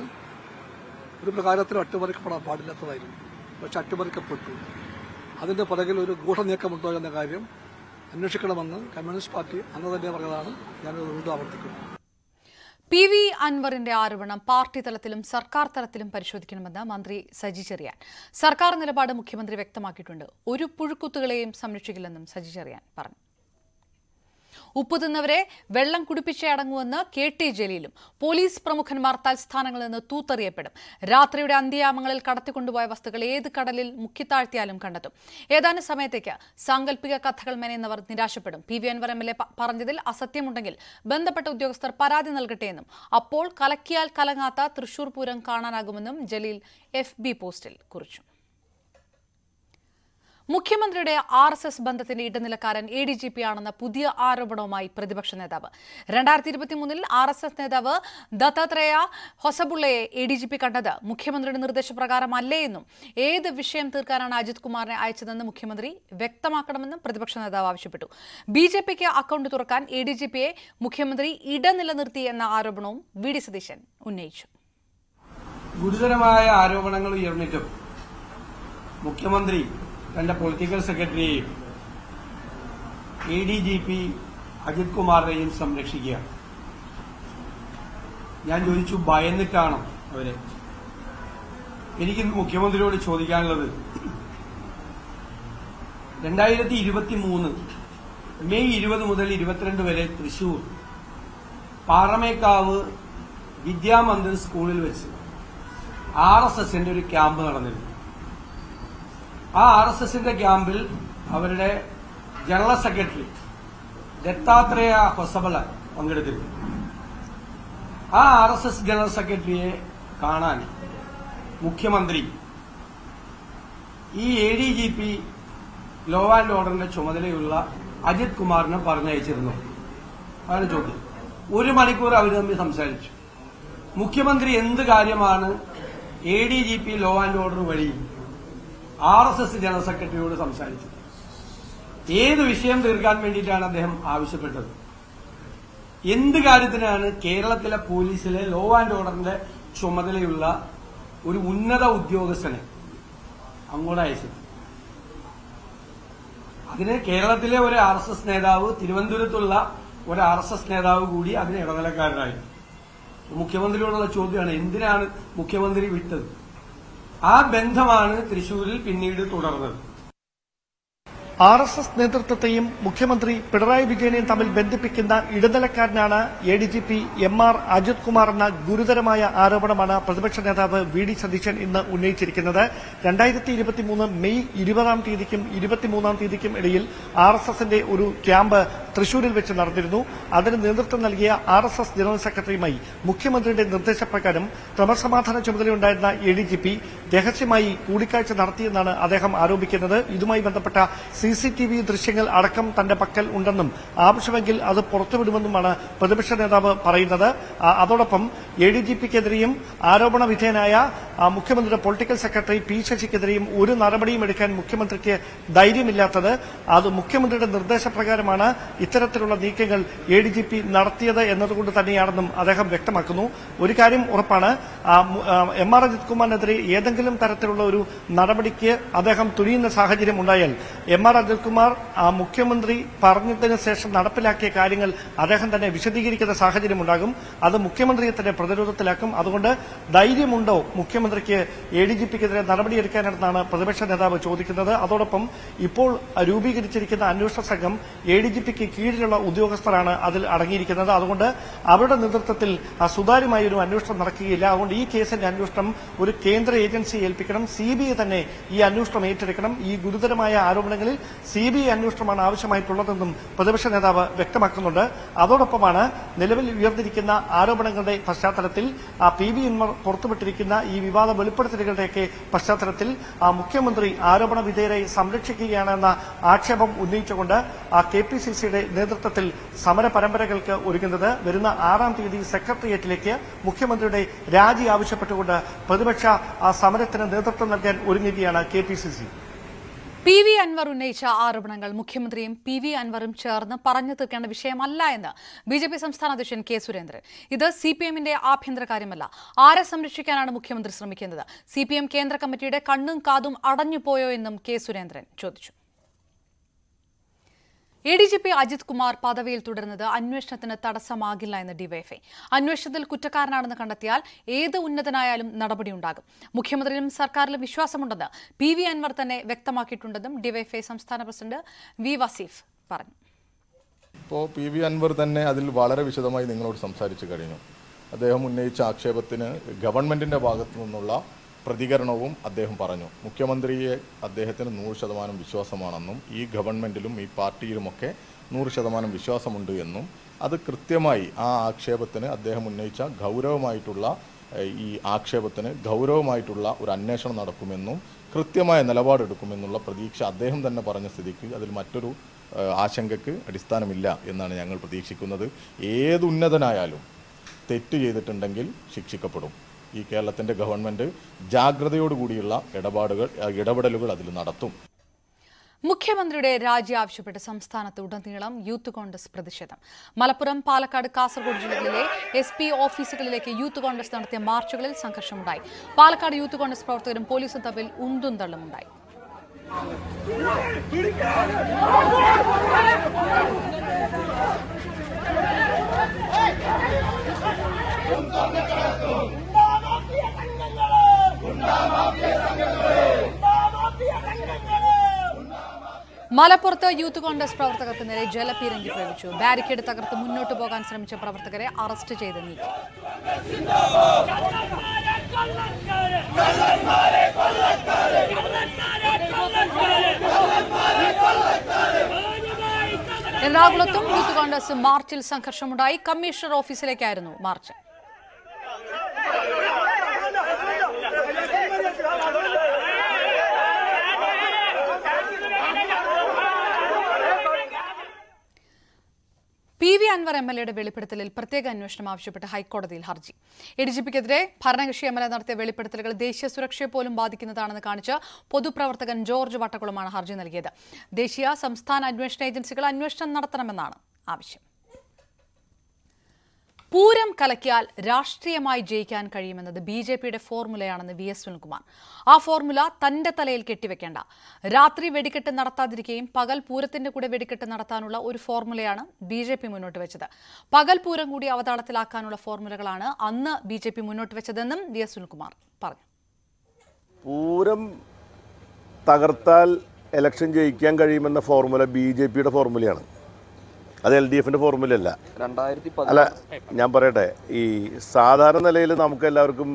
ഒരു പ്രകാരത്തിലും അട്ടിമറിക്കപ്പെടാൻ പാടില്ലാത്തതായിരുന്നു. പക്ഷെ അട്ടിമറിക്കപ്പെട്ടു. അതിന്റെ പുറകിൽ ഒരു ഗൂഢനീക്കമുണ്ടോ എന്ന കാര്യം അന്വേഷിക്കണമെന്ന് കമ്മ്യൂണിസ്റ്റ് പാർട്ടി അന്ന് തന്നെ പറഞ്ഞതാണ്. ഞാനത് വീണ്ടും ആവർത്തിക്കുന്നു. PV അൻവറിന്റെ ആരോപണം പാർട്ടി തലത്തിലും സർക്കാർ തലത്തിലും പരിശോധിക്കണമെന്ന് മന്ത്രി സജി ചെറിയാൻ. സർക്കാർ നിലപാട് മുഖ്യമന്ത്രി വ്യക്തമാക്കിയിട്ടുണ്ട്. ഒരു പുഴുക്കുത്തുകളെയും സംരക്ഷിക്കില്ലെന്നും സജി ചെറിയാൻ പറഞ്ഞു. ഉപ്പ് തിന്നവരെ വെള്ളം കുടിപ്പിച്ചേ അടങ്ങുമെന്ന് KT ജലീലും. പോലീസ് പ്രമുഖന്മാർ തൽസ്ഥാനങ്ങളിൽ നിന്ന് തൂത്തെറിയപ്പെടും. രാത്രിയുടെ അന്ത്യയാമങ്ങളിൽ കടത്തിക്കൊണ്ടുപോയ വസ്തുക്കൾ ഏത് കടലിൽ മുക്കിത്താഴ്ത്തിയാലും കണ്ടെത്തും. ഏതാനും സമയത്തേക്ക് സാങ്കല്പിക കഥകൾ മെനയുന്നവർ നിരാശപ്പെടും. PV അൻവർ MLA പറഞ്ഞതിൽ അസത്യമുണ്ടെങ്കിൽ ബന്ധപ്പെട്ട ഉദ്യോഗസ്ഥർ പരാതി നൽകട്ടെയെന്നും അപ്പോൾ കലക്കിയാൽ കലങ്ങാത്ത തൃശൂർ പൂരം കാണാനാകുമെന്നും ജലീൽ FB പോസ്റ്റിൽ കുറിച്ചു. മുഖ്യമന്ത്രിയുടെ RSS ബന്ധത്തിന്റെ ഇടനിലക്കാരൻ ADGP ആണെന്ന പുതിയ ആരോപണവുമായി പ്രതിപക്ഷ നേതാവ്. 2023 RSS നേതാവ് ദത്താത്രേയ ഹൊസബുള്ളയെ ADGP കണ്ടത് മുഖ്യമന്ത്രിയുടെ നിർദ്ദേശപ്രകാരമല്ലേ എന്നും ഏത് വിഷയം തീർക്കാനാണ് അജിത് കുമാറിനെ അയച്ചതെന്ന് മുഖ്യമന്ത്രി വ്യക്തമാക്കണമെന്നും പ്രതിപക്ഷ നേതാവ് ആവശ്യപ്പെട്ടു. BJPക്ക് അക്കൗണ്ട് തുറക്കാൻ ADGPയെ മുഖ്യമന്ത്രി ഇടനിലനിർത്തി എന്ന ആരോപണവും VD സതീശൻ ഉന്നയിച്ചു. ഗുരുതരമായ ആരോപണങ്ങൾ ഉയർന്നിട്ടും മുഖ്യമന്ത്രി തന്റെ പൊളിറ്റിക്കൽ സെക്രട്ടറിയെയും ADGP അജിത് കുമാറിനെയും സംരക്ഷിക്കുകയാണ്. ഞാൻ ചോദിച്ചു, ഭയന്നിട്ടാണോ അവരെ? എനിക്കിന്ന് മുഖ്യമന്ത്രിയോട് ചോദിക്കാനുള്ളത്, 2023 മെയ് 20 മുതൽ 22 വരെ തൃശൂർ പാറമേക്കാവ് വിദ്യാമന്ദിർ സ്കൂളിൽ വെച്ച് RSSന്റെ ഒരു ക്യാമ്പ് നടന്നിരുന്നു. ആ RSSന്റെ ക്യാമ്പിൽ അവരുടെ ജനറൽ സെക്രട്ടറി ദത്താത്രേയ ഹൊസബല പങ്കെടുത്തിരുന്നു. ആ RSS ജനറൽ സെക്രട്ടറിയെ കാണാൻ മുഖ്യമന്ത്രി ഈ ADGP ലോ ആൻഡ് ഓർഡറിന്റെ ചുമതലയുള്ള അജിത് കുമാറിനെ പറഞ്ഞയച്ചിരുന്നു. അതാണ് ചോദ്യം. 1 മണിക്കൂർ അവർ തമ്മിൽ സംസാരിച്ചു. മുഖ്യമന്ത്രി എന്ത് കാര്യമാണ് ADGP ലോ ആൻഡ് ഓർഡർ വഴി RSS ജനറൽ സെക്രട്ടറിയോട് സംസാരിച്ചത്? ഏത് വിഷയം തീർക്കാൻ വേണ്ടിയിട്ടാണ് അദ്ദേഹം ആവശ്യപ്പെട്ടത്? എന്ത് കാര്യത്തിനാണ് കേരളത്തിലെ പോലീസിലെ ലോ ആൻഡ് ഓർഡറിന്റെ ചുമതലയുള്ള ഒരു ഉന്നത ഉദ്യോഗസ്ഥനെ അങ്ങോട്ട് അയച്ചത്? അതിന് കേരളത്തിലെ ഒരു RSS നേതാവ്, തിരുവനന്തപുരത്തുള്ള ഒരു RSS നേതാവ് കൂടി അതിന് ഇടനിലക്കാരനായിരുന്നു. മുഖ്യമന്ത്രിയോടുള്ള ചോദ്യമാണ്, എന്തിനാണ് മുഖ്യമന്ത്രി വിട്ടത്? ആ ബന്ധമാണ് തൃശൂരിൽ പിന്നീട് തുടർന്നത്. RSS നേതൃത്വത്തെയും മുഖ്യമന്ത്രി പിണറായി വിജയനെയും തമ്മിൽ ബന്ധിപ്പിക്കുന്ന ഇടനിലക്കാരനാണ് ADGP MR അജിത് കുമാർ എന്ന ഗുരുതരമായ ആരോപണമാണ് പ്രതിപക്ഷ നേതാവ് VD സതീശൻ ഇന്ന് ഉന്നയിച്ചിരിക്കുന്നത്. 2023 മെയ് 20-ാം തീയതിക്കും 23-ാം തീയതിക്കും ഇടയിൽ RSSന്റെ ഒരു ക്യാമ്പ് തൃശൂരിൽ വെച്ച് നടന്നിരുന്നു. അതിന് നേതൃത്വം നൽകിയ RSS ജനറൽ സെക്രട്ടറിയുമായി മുഖ്യമന്ത്രിയുടെ നിർദ്ദേശപ്രകാരം ക്രമസമാധാന ചുമതലയുണ്ടായിരുന്ന ADGP രഹസ്യമായി കൂടിക്കാഴ്ച നടത്തിയെന്നാണ് അദ്ദേഹം ആരോപിക്കുന്നത്. ഇതുമായി ബന്ധപ്പെട്ട CCTV ദൃശ്യങ്ങൾ അടക്കം തന്റെ പക്കൽ ഉണ്ടെന്നും ആവശ്യമെങ്കിൽ അത് പുറത്തുവിടുമെന്നുമാണ് പ്രതിപക്ഷ നേതാവ് പറയുന്നത്. അതോടൊപ്പം ADGPക്കെതിരെയും ആരോപണ വിധേയനായ മുഖ്യമന്ത്രിയുടെ പൊളിറ്റിക്കൽ സെക്രട്ടറി P ശശിക്കെതിരെയും ഒരു നടപടിയും എടുക്കാൻ മുഖ്യമന്ത്രിക്ക് ധൈര്യമില്ലാത്തത് അത് മുഖ്യമന്ത്രിയുടെ നിർദ്ദേശപ്രകാരമാണ് ഇത്തരത്തിലുള്ള നീക്കങ്ങൾ ADGP നടത്തിയത് എന്നതുകൊണ്ട് തന്നെയാണെന്നും അദ്ദേഹം വ്യക്തമാക്കുന്നു. ഒരു കാര്യം ഉറപ്പാണ്, MR അജിത് കുമാറിനെതിരെ ഏതെങ്കിലും തരത്തിലുള്ള ഒരു നടപടിക്ക് അദ്ദേഹം തുനിയുന്ന സാഹചര്യം ഉണ്ടായാൽ MR അജിത് കുമാർ മുഖ്യമന്ത്രി പറഞ്ഞതിന് ശേഷം നടപ്പിലാക്കിയ കാര്യങ്ങൾ അദ്ദേഹം തന്നെ വിശദീകരിക്കുന്ന സാഹചര്യമുണ്ടാകും. അത് മുഖ്യമന്ത്രിയെ തന്നെ പ്രതിരോധത്തിലാക്കും. അതുകൊണ്ട് ധൈര്യമുണ്ടോ മുഖ്യമന്ത്രിക്ക് ADGPക്കെതിരെ നടപടിയെടുക്കാനെന്നാണ് പ്രതിപക്ഷ നേതാവ് ചോദിക്കുന്നത്. അതോടൊപ്പം ഇപ്പോൾ രൂപീകരിച്ചിരിക്കുന്ന അന്വേഷണ സംഘം ADGPക്ക് കീഴിലുള്ള ഉദ്യോഗസ്ഥരാണ് അതിൽ അടങ്ങിയിരിക്കുന്നത്. അതുകൊണ്ട് അവരുടെ നേതൃത്വത്തിൽ സുതാര്യമായ ഒരു അന്വേഷണം നടക്കുകയില്ല. അതുകൊണ്ട് ഈ കേസിന്റെ അന്വേഷണം ഒരു കേന്ദ്ര ഏജൻസിയെ ഏൽപ്പിക്കണം. CBI തന്നെ ഈ അന്വേഷണം ഏറ്റെടുക്കണം. ഈ ഗുരുതരമായ ആരോപണങ്ങളിൽ CBI അന്വേഷണമാണ് ആവശ്യമായിട്ടുള്ളതെന്നും പ്രതിപക്ഷ നേതാവ് വ്യക്തമാക്കുന്നുണ്ട്. അതോടൊപ്പമാണ് നിലവിൽ ഉയർന്നിരിക്കുന്ന ആരോപണങ്ങളുടെ പശ്ചാത്തലത്തിൽ PV അൻവർ പുറത്തുവിട്ടിരിക്കുന്ന ഈ വിവാദ വെളിപ്പെടുത്തലുകളുടെയൊക്കെ പശ്ചാത്തലത്തിൽ മുഖ്യമന്ത്രി ആരോപണ വിധേയരെ സംരക്ഷിക്കുകയാണെന്ന ആക്ഷേപം ഉന്നയിച്ചുകൊണ്ട് KPCCയുടെ നേതൃത്വത്തിൽ സമര പരമ്പരകൾക്ക് ഒരുങ്ങുന്നത്. വരുന്ന 6-ാം തീയതി സെക്രട്ടേറിയറ്റിലേക്ക് മുഖ്യമന്ത്രിയുടെ രാജി ആവശ്യപ്പെട്ടുകൊണ്ട് പ്രതിപക്ഷ സമരത്തിന് നേതൃത്വം നൽകാൻ ഒരുങ്ങുകയാണ് KPCC. PV അൻവർ ഉന്നയിച്ച ആരോപണങ്ങൾ മുഖ്യമന്ത്രിയും PV അൻവറും ചേർന്ന് പറഞ്ഞു തീർക്കേണ്ട വിഷയമല്ല എന്ന് BJP സംസ്ഥാന അധ്യക്ഷൻ K സുരേന്ദ്രൻ. ഇത് CPMന്റെ ആഭ്യന്തര കാര്യമല്ല. ആരെ സംരക്ഷിക്കാനാണ് മുഖ്യമന്ത്രി ശ്രമിക്കുന്നത്? CPM കേന്ദ്ര കമ്മിറ്റിയുടെ കണ്ണും കാതും അടഞ്ഞുപോയോ എന്നും K സുരേന്ദ്രൻ ചോദിച്ചു. ADGP അജിത് കുമാർ പദവിയിൽ തുടരുന്നത് അന്വേഷണത്തിന് തടസ്സമാകില്ല എന്ന് ഡിവൈഎഫ്ഐ. അന്വേഷണത്തിൽ കുറ്റക്കാരനാണെന്ന് കണ്ടെത്തിയാൽ ഏത് ഉന്നതനായാലും നടപടിയുണ്ടാകും. മുഖ്യമന്ത്രിയിലും സർക്കാരിലും വിശ്വാസമുണ്ടെന്ന് PV അൻവർ തന്നെ വ്യക്തമാക്കിയിട്ടുണ്ടെന്നും ഡിവൈഎഫ്ഐ സംസ്ഥാന പ്രസിഡന്റ് V വസീഫ് പറഞ്ഞു. ഇപ്പോൾ PV അൻവർ തന്നെ അതിൽ വളരെ വിശദമായി നിങ്ങളോട് സംസാരിച്ചു കഴിഞ്ഞു. അദ്ദേഹം ഉന്നയിച്ച ആക്ഷേപത്തിന് ഗവൺമെൻറ്റിൻ്റെ ഭാഗത്തു നിന്നുള്ള പ്രതികരണവും അദ്ദേഹം പറഞ്ഞു. മുഖ്യമന്ത്രിയെ അദ്ദേഹത്തിന് 100% വിശ്വാസമാണെന്നും ഈ ഗവൺമെൻറ്റിലും ഈ പാർട്ടിയിലുമൊക്കെ 100% വിശ്വാസമുണ്ട് എന്നും അത് കൃത്യമായി ആ ആക്ഷേപത്തിന് അദ്ദേഹം ഉന്നയിച്ച ഗൗരവമായിട്ടുള്ള ഈ ആക്ഷേപത്തിന് ഗൗരവമായിട്ടുള്ള ഒരു അന്വേഷണം നടക്കുമെന്നും കൃത്യമായ നിലപാടെടുക്കുമെന്നുള്ള പ്രതീക്ഷ അദ്ദേഹം തന്നെ പറഞ്ഞ സ്ഥിതിക്ക് അതിൽ മറ്റൊരു ആശങ്കയ്ക്ക് അടിസ്ഥാനമില്ല എന്നാണ് ഞങ്ങൾ പ്രതീക്ഷിക്കുന്നത്. ഏത് ഉന്നതനായാലും തെറ്റ് ചെയ്തിട്ടുണ്ടെങ്കിൽ ശിക്ഷിക്കപ്പെടും. ഈ കേരളത്തിൻ്റെ ഗവൺമെൻറ് ജാഗ്രതയോടുകൂടിയുള്ള ഇടപെടലുകൾ അതിൽ നടത്തും. മുഖ്യമന്ത്രിയുടെ രാജി ആവശ്യപ്പെട്ട് സംസ്ഥാനത്ത് ഉടനീളം യൂത്ത് കോൺഗ്രസ് പ്രതിഷേധം. മലപ്പുറം, പാലക്കാട്, കാസർഗോഡ് ജില്ലകളിലെ SP ഓഫീസുകളിലേക്ക് യൂത്ത് കോൺഗ്രസ് നടത്തിയ മാർച്ചുകളിൽ സംഘർഷമുണ്ടായി. പാലക്കാട് യൂത്ത് കോൺഗ്രസ് പ്രവർത്തകരും പോലീസും തമ്മിൽ ഉന്തും തള്ളുമുണ്ടായി. മലപ്പുറത്ത് യൂത്ത് കോൺഗ്രസ് പ്രവർത്തകർക്ക് നേരെ ജലപീരങ്കി പ്രയോഗിച്ചു. ബാരിക്കേഡ് തകർത്ത് മുന്നോട്ട് പോകാൻ ശ്രമിച്ച പ്രവർത്തകരെ അറസ്റ്റ് ചെയ്ത് നീക്കി. എറണാകുളത്തും യൂത്ത് കോൺഗ്രസ് മാർച്ചിൽ സംഘർഷമുണ്ടായി. കമ്മീഷണർ ഓഫീസിലേക്കായിരുന്നു മാർച്ച്. PV അൻവർ MLAയുടെ വെളിപ്പെടുത്തലിൽ പ്രത്യേക അന്വേഷണം ആവശ്യപ്പെട്ട് ഹൈക്കോടതിയിൽ ഹർജി. ADGPക്കെതിരെ ഭരണകക്ഷി MLA നടത്തിയ വെളിപ്പെടുത്തലുകൾ ദേശീയ സുരക്ഷയെ പോലും ബാധിക്കുന്നതാണെന്ന് കാണിച്ച് പൊതുപ്രവർത്തകൻ ജോർജ് വട്ടക്കുളമാണ് ഹർജി നൽകിയത്. ദേശീയ, സംസ്ഥാന അന്വേഷണ ഏജൻസികൾ അന്വേഷണം നടത്തണമെന്നാണ് ആവശ്യം. പൂരം കലക്കിയാൽ രാഷ്ട്രീയമായി ജയിക്കാൻ കഴിയുമെന്നത് BJPയുടെ ഫോർമുലയാണെന്ന് VS സുനിൽകുമാർ. ആ ഫോർമുല തന്റെ തലയിൽ കെട്ടിവെക്കേണ്ട. രാത്രി വെടിക്കെട്ട് നടത്താതിരിക്കുകയും പകൽ പൂരത്തിന്റെ കൂടെ വെടിക്കെട്ട് നടത്താനുള്ള ഒരു ഫോർമുലയാണ് BJP മുന്നോട്ട് വെച്ചത്. പകൽ പൂരം കൂടി അവതാളത്തിലാക്കാനുള്ള ഫോർമുലകളാണ് അന്ന് BJP മുന്നോട്ട് വെച്ചതെന്നും VS സുനിൽകുമാർ പറഞ്ഞു. പൂരം തകർത്താൽ ഇലക്ഷൻ ജയിക്കാൻ കഴിയുമെന്ന ഫോർമുല BJPയുടെ ഫോർമുലയാണ്. അത് LDFന്റെ ഫോർമുല അല്ല. അല്ല, ഞാൻ പറയട്ടെ, ഈ സാധാരണ നിലയിൽ നമുക്ക് എല്ലാവർക്കും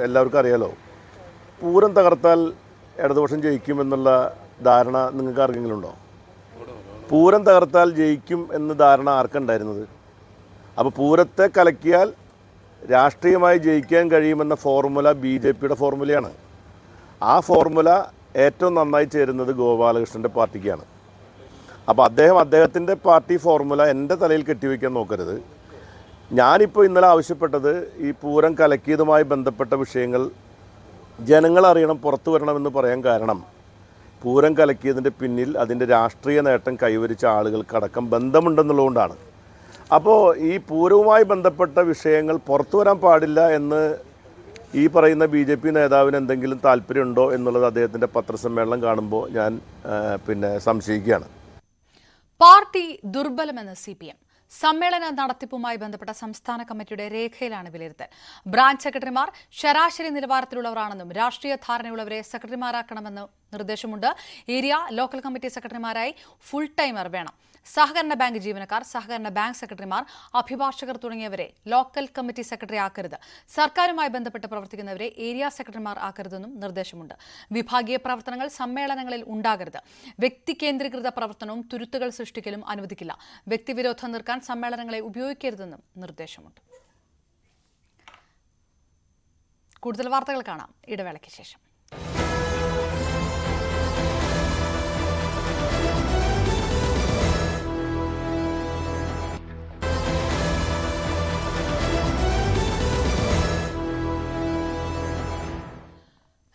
എല്ലാവർക്കും അറിയാലോ, പൂരം തകർത്താൽ ഇടതുപക്ഷം ജയിക്കുമെന്നുള്ള ധാരണ നിങ്ങൾക്ക് ആർക്കെങ്കിലും ഉണ്ടോ? പൂരം തകർത്താൽ ജയിക്കും എന്ന ധാരണ ആർക്കുണ്ടായിരുന്നത്? അപ്പോൾ പൂരത്തെ കലക്കിയാൽ രാഷ്ട്രീയമായി ജയിക്കാൻ കഴിയുമെന്ന ഫോർമുല BJPയുടെ ഫോർമുലയാണ്. ആ ഫോർമുല ഏറ്റവും നന്നായി ചേരുന്നത് ഗോപാലകൃഷ്ണൻ്റെ പാർട്ടിക്കാണ്. അപ്പോൾ അദ്ദേഹത്തിൻ്റെ പാർട്ടി ഫോർമുല എൻ്റെ തലയിൽ കെട്ടിവെക്കാൻ നോക്കരുത്. ഞാനിപ്പോൾ ഇന്നലെ ആവശ്യപ്പെട്ടത് ഈ പൂരം കലക്കിയതുമായി ബന്ധപ്പെട്ട വിഷയങ്ങൾ ജനങ്ങൾ അറിയണം, പുറത്തു വരണമെന്ന് പറയാൻ കാരണം പൂരം കലക്കിയതിൻ്റെ പിന്നിൽ അതിൻ്റെ രാഷ്ട്രീയ നേട്ടം കൈവരിച്ച ആളുകൾക്കടക്കം ബന്ധമുണ്ടെന്നുള്ളതുകൊണ്ടാണ്. അപ്പോൾ ഈ പൂരവുമായി ബന്ധപ്പെട്ട വിഷയങ്ങൾ പുറത്തു വരാൻ പാടില്ല എന്ന് ഈ പറയുന്ന BJP നേതാവിന് എന്തെങ്കിലും താല്പര്യമുണ്ടോ എന്നുള്ളത് അദ്ദേഹത്തിൻ്റെ പത്രസമ്മേളനം കാണുമ്പോൾ ഞാൻ സംശയിക്കുകയാണ്. Party ദുർബലമെന്ന് CPM. സമ്മേളന നടത്തിപ്പുമായി ബന്ധപ്പെട്ട സംസ്ഥാന കമ്മിറ്റിയുടെ രേഖയിലാണ് വിലയിരുത്തൽ. ബ്രാഞ്ച് സെക്രട്ടറിമാർ ശരാശരി നിലവാരത്തിലുള്ളവരാണെന്നും രാഷ്ട്രീയ ധാരണയുള്ളവരെ സെക്രട്ടറിമാരാക്കണമെന്ന് നിർദ്ദേശമുണ്ട്. ഏരിയ, ലോക്കൽ കമ്മിറ്റി സെക്രട്ടറിമാരായി ഫുൾ ടൈമർ വേണം. സഹകരണ ബാങ്ക് ജീവനക്കാർ, സഹകരണ ബാങ്ക് സെക്രട്ടറിമാർ, അഭിഭാഷകർ തുടങ്ങിയവരെ ലോക്കൽ കമ്മിറ്റി സെക്രട്ടറി ആക്കരുത്. സർക്കാരുമായി ബന്ധപ്പെട്ട് പ്രവർത്തിക്കുന്നവരെ ഏരിയ സെക്രട്ടറിമാർ ആക്കരുതെന്നും നിർദ്ദേശമുണ്ട്. വിഭാഗീയ പ്രവർത്തനങ്ങൾ സമ്മേളനങ്ങളിൽ ഉണ്ടാകരുത്. വ്യക്തി കേന്ദ്രീകൃത പ്രവർത്തനവും തുരുത്തുകൾ സൃഷ്ടിക്കലും അനുവദിക്കില്ല. വ്യക്തിവിരോധം നിർക്കാൻ സമ്മേളനങ്ങളെ ഉപയോഗിക്കരുതെന്നും നിർദ്ദേശമുണ്ട്. കൂടുതൽ വാർത്തകൾ കാണാം ഇടവേളയ്ക്ക് ശേഷം.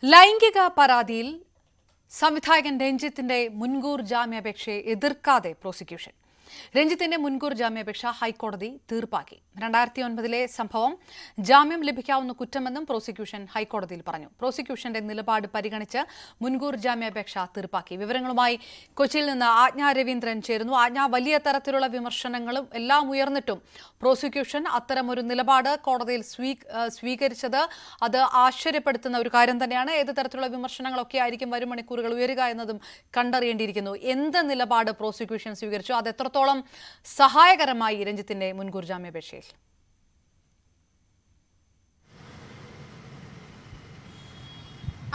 ലൈംഗിക പരാതിയിൽ സംവിധായകൻ രഞ്ജിത്തിന്റെ മുൻകൂർ ജാമ്യാപേക്ഷയെ എതിർക്കാതെ പ്രോസിക്യൂഷൻ. രഞ്ജിത്തിന്റെ മുൻകൂർ ജാമ്യാപേക്ഷ ഹൈക്കോടതി തീർപ്പാക്കി. 2009 സംഭവം ജാമ്യം ലഭിക്കാവുന്ന കുറ്റമെന്നും പ്രോസിക്യൂഷൻ ഹൈക്കോടതിയിൽ പറഞ്ഞു. പ്രോസിക്യൂഷന്റെ നിലപാട് പരിഗണിച്ച് മുൻകൂർ ജാമ്യാപേക്ഷ തീർപ്പാക്കി. വിവരങ്ങളുമായി കൊച്ചിയിൽ നിന്ന് ആജ്ഞ രവീന്ദ്രൻ ചേരുന്നു. ആജ്ഞ, വലിയ തരത്തിലുള്ള വിമർശനങ്ങളും എല്ലാം ഉയർന്നിട്ടും പ്രോസിക്യൂഷൻ അത്തരമൊരു നിലപാട് കോടതിയിൽ സ്വീകരിച്ചത് അത് ആശ്ചര്യപ്പെടുത്തുന്ന ഒരു കാര്യം തന്നെയാണ്. ഏത് തരത്തിലുള്ള വിമർശനങ്ങളൊക്കെ ആയിരിക്കും വരും മണിക്കൂറുകൾ ഉയരുക എന്നതും കണ്ടറിയേണ്ടിയിരിക്കുന്നു. എന്ത് നിലപാട് പ്രോസിക്യൂഷൻ സ്വീകരിച്ചു? അത് എത്രത്തോളം സഹായകരമായി രഞ്ജിത്തിന്റെ മുൻകൂർ ജാമ്യാപേക്ഷയിൽ?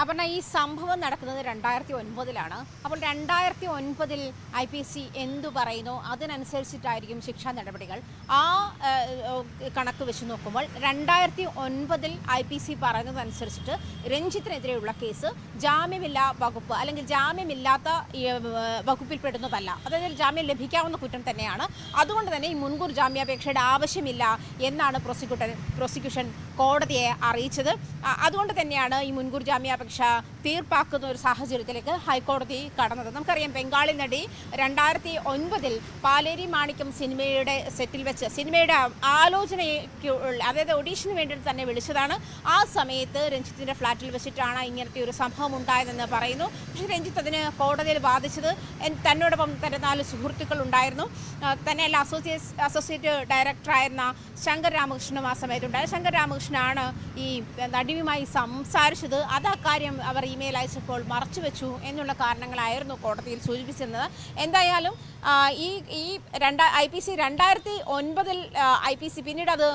അപർണ, ഈ സംഭവം നടക്കുന്നത് 2009 അപ്പോൾ 2009 IPC എന്തു പറയുന്നു അതിനനുസരിച്ചിട്ടായിരിക്കും ശിക്ഷാ നടപടികൾ. ആ കണക്ക് വെച്ച് നോക്കുമ്പോൾ 2009 IPC പറയുന്നതനുസരിച്ചിട്ട് രഞ്ജിത്തിനെതിരെയുള്ള കേസ് ജാമ്യമില്ലാ വകുപ്പ് അല്ലെങ്കിൽ ജാമ്യമില്ലാത്ത വകുപ്പിൽപ്പെടുന്നതല്ല. അതായത് ജാമ്യം ലഭിക്കാവുന്ന കുറ്റം തന്നെയാണ്. അതുകൊണ്ട് തന്നെ ഈ മുൻകൂർ ജാമ്യാപേക്ഷയുടെ ആവശ്യമില്ല എന്നാണ് പ്രോസിക്യൂഷൻ കോടതിയെ അറിയിച്ചത്. അതുകൊണ്ട് തന്നെയാണ് ഈ മുൻകൂർ ജാമ്യാപേക്ഷ തീർപ്പാക്കുന്ന ഒരു സാഹചര്യത്തിലേക്ക് ഹൈക്കോടതി കടന്നത്. നമുക്കറിയാം, ബംഗാളി നടി 2009 പാലേരി മാണിക്യം സിനിമയുടെ സെറ്റിൽ വെച്ച് സിനിമയുടെ ആലോചനയ്ക്ക് അതായത് ഓഡീഷന് വേണ്ടിയിട്ട് തന്നെ വിളിച്ചതാണ്. ആ സമയത്ത് രഞ്ജിത്തിന്റെ ഫ്ളാറ്റിൽ വെച്ചിട്ടാണ് ഇങ്ങനത്തെ ഒരു സംഭവം ഉണ്ടായതെന്ന് പറയുന്നു. പക്ഷേ രഞ്ജിത്ത് അതിന് കോടതിയിൽ വാദിച്ചത് തന്നോടൊപ്പം തന്റെ 4 സുഹൃത്തുക്കൾ ഉണ്ടായിരുന്നു. തന്നെയല്ല, അസോസിയേറ്റ് ഡയറക്ടറായിരുന്ന ശങ്കർ രാമകൃഷ്ണനും ആ സമയത്തുണ്ടായിരുന്നു. ശങ്കർ രാമകൃഷ്ണനാണ് ഈ നടിയുമായി സംസാരിച്ചത്. അത് കാര്യം അവർ ഇമെയിൽ അയച്ചപ്പോൾ മറച്ചുവെച്ചു എന്നുള്ള കാരണങ്ങളായിരുന്നു കോടതിയിൽ സൂചിപ്പിച്ചിരുന്നത്. എന്തായാലും ഈ IPC 2009 IPC പിന്നീട് അത്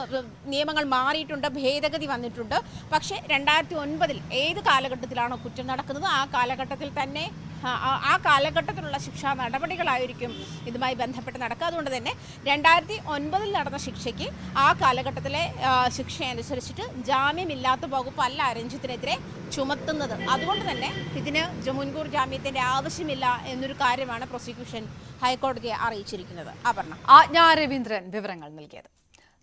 നിയമങ്ങൾ മാറിയിട്ടുണ്ട്, ഭേദഗതി വന്നിട്ടുണ്ട്. പക്ഷേ 2009 ഏത് കാലഘട്ടത്തിലാണോ കുറ്റം നടക്കുന്നത് ആ കാലഘട്ടത്തിൽ തന്നെ ആ കാലഘട്ടത്തിലുള്ള ശിക്ഷാ നടപടികളായിരിക്കും ഇതുമായി ബന്ധപ്പെട്ട് നടക്കുക. അതുകൊണ്ട് തന്നെ 2009 നടന്ന ശിക്ഷയ്ക്ക് ആ കാലഘട്ടത്തിലെ ശിക്ഷ അനുസരിച്ചിട്ട് ജാമ്യമില്ലാത്ത വകുപ്പല്ല രഞ്ജിത്തിനെതിരെ ചുമത്തുന്നത്. അതുകൊണ്ട് തന്നെ ഇതിന് മുൻകൂർ ജാമ്യത്തിന്റെ ആവശ്യമില്ല എന്നൊരു കാര്യമാണ് പ്രോസിക്യൂഷൻ ഹൈക്കോടതിയെ അറിയിച്ചിരിക്കുന്നത്. അപർണ. ആജ്ഞ രവീന്ദ്രൻ വിവരങ്ങൾ നൽകിയത്.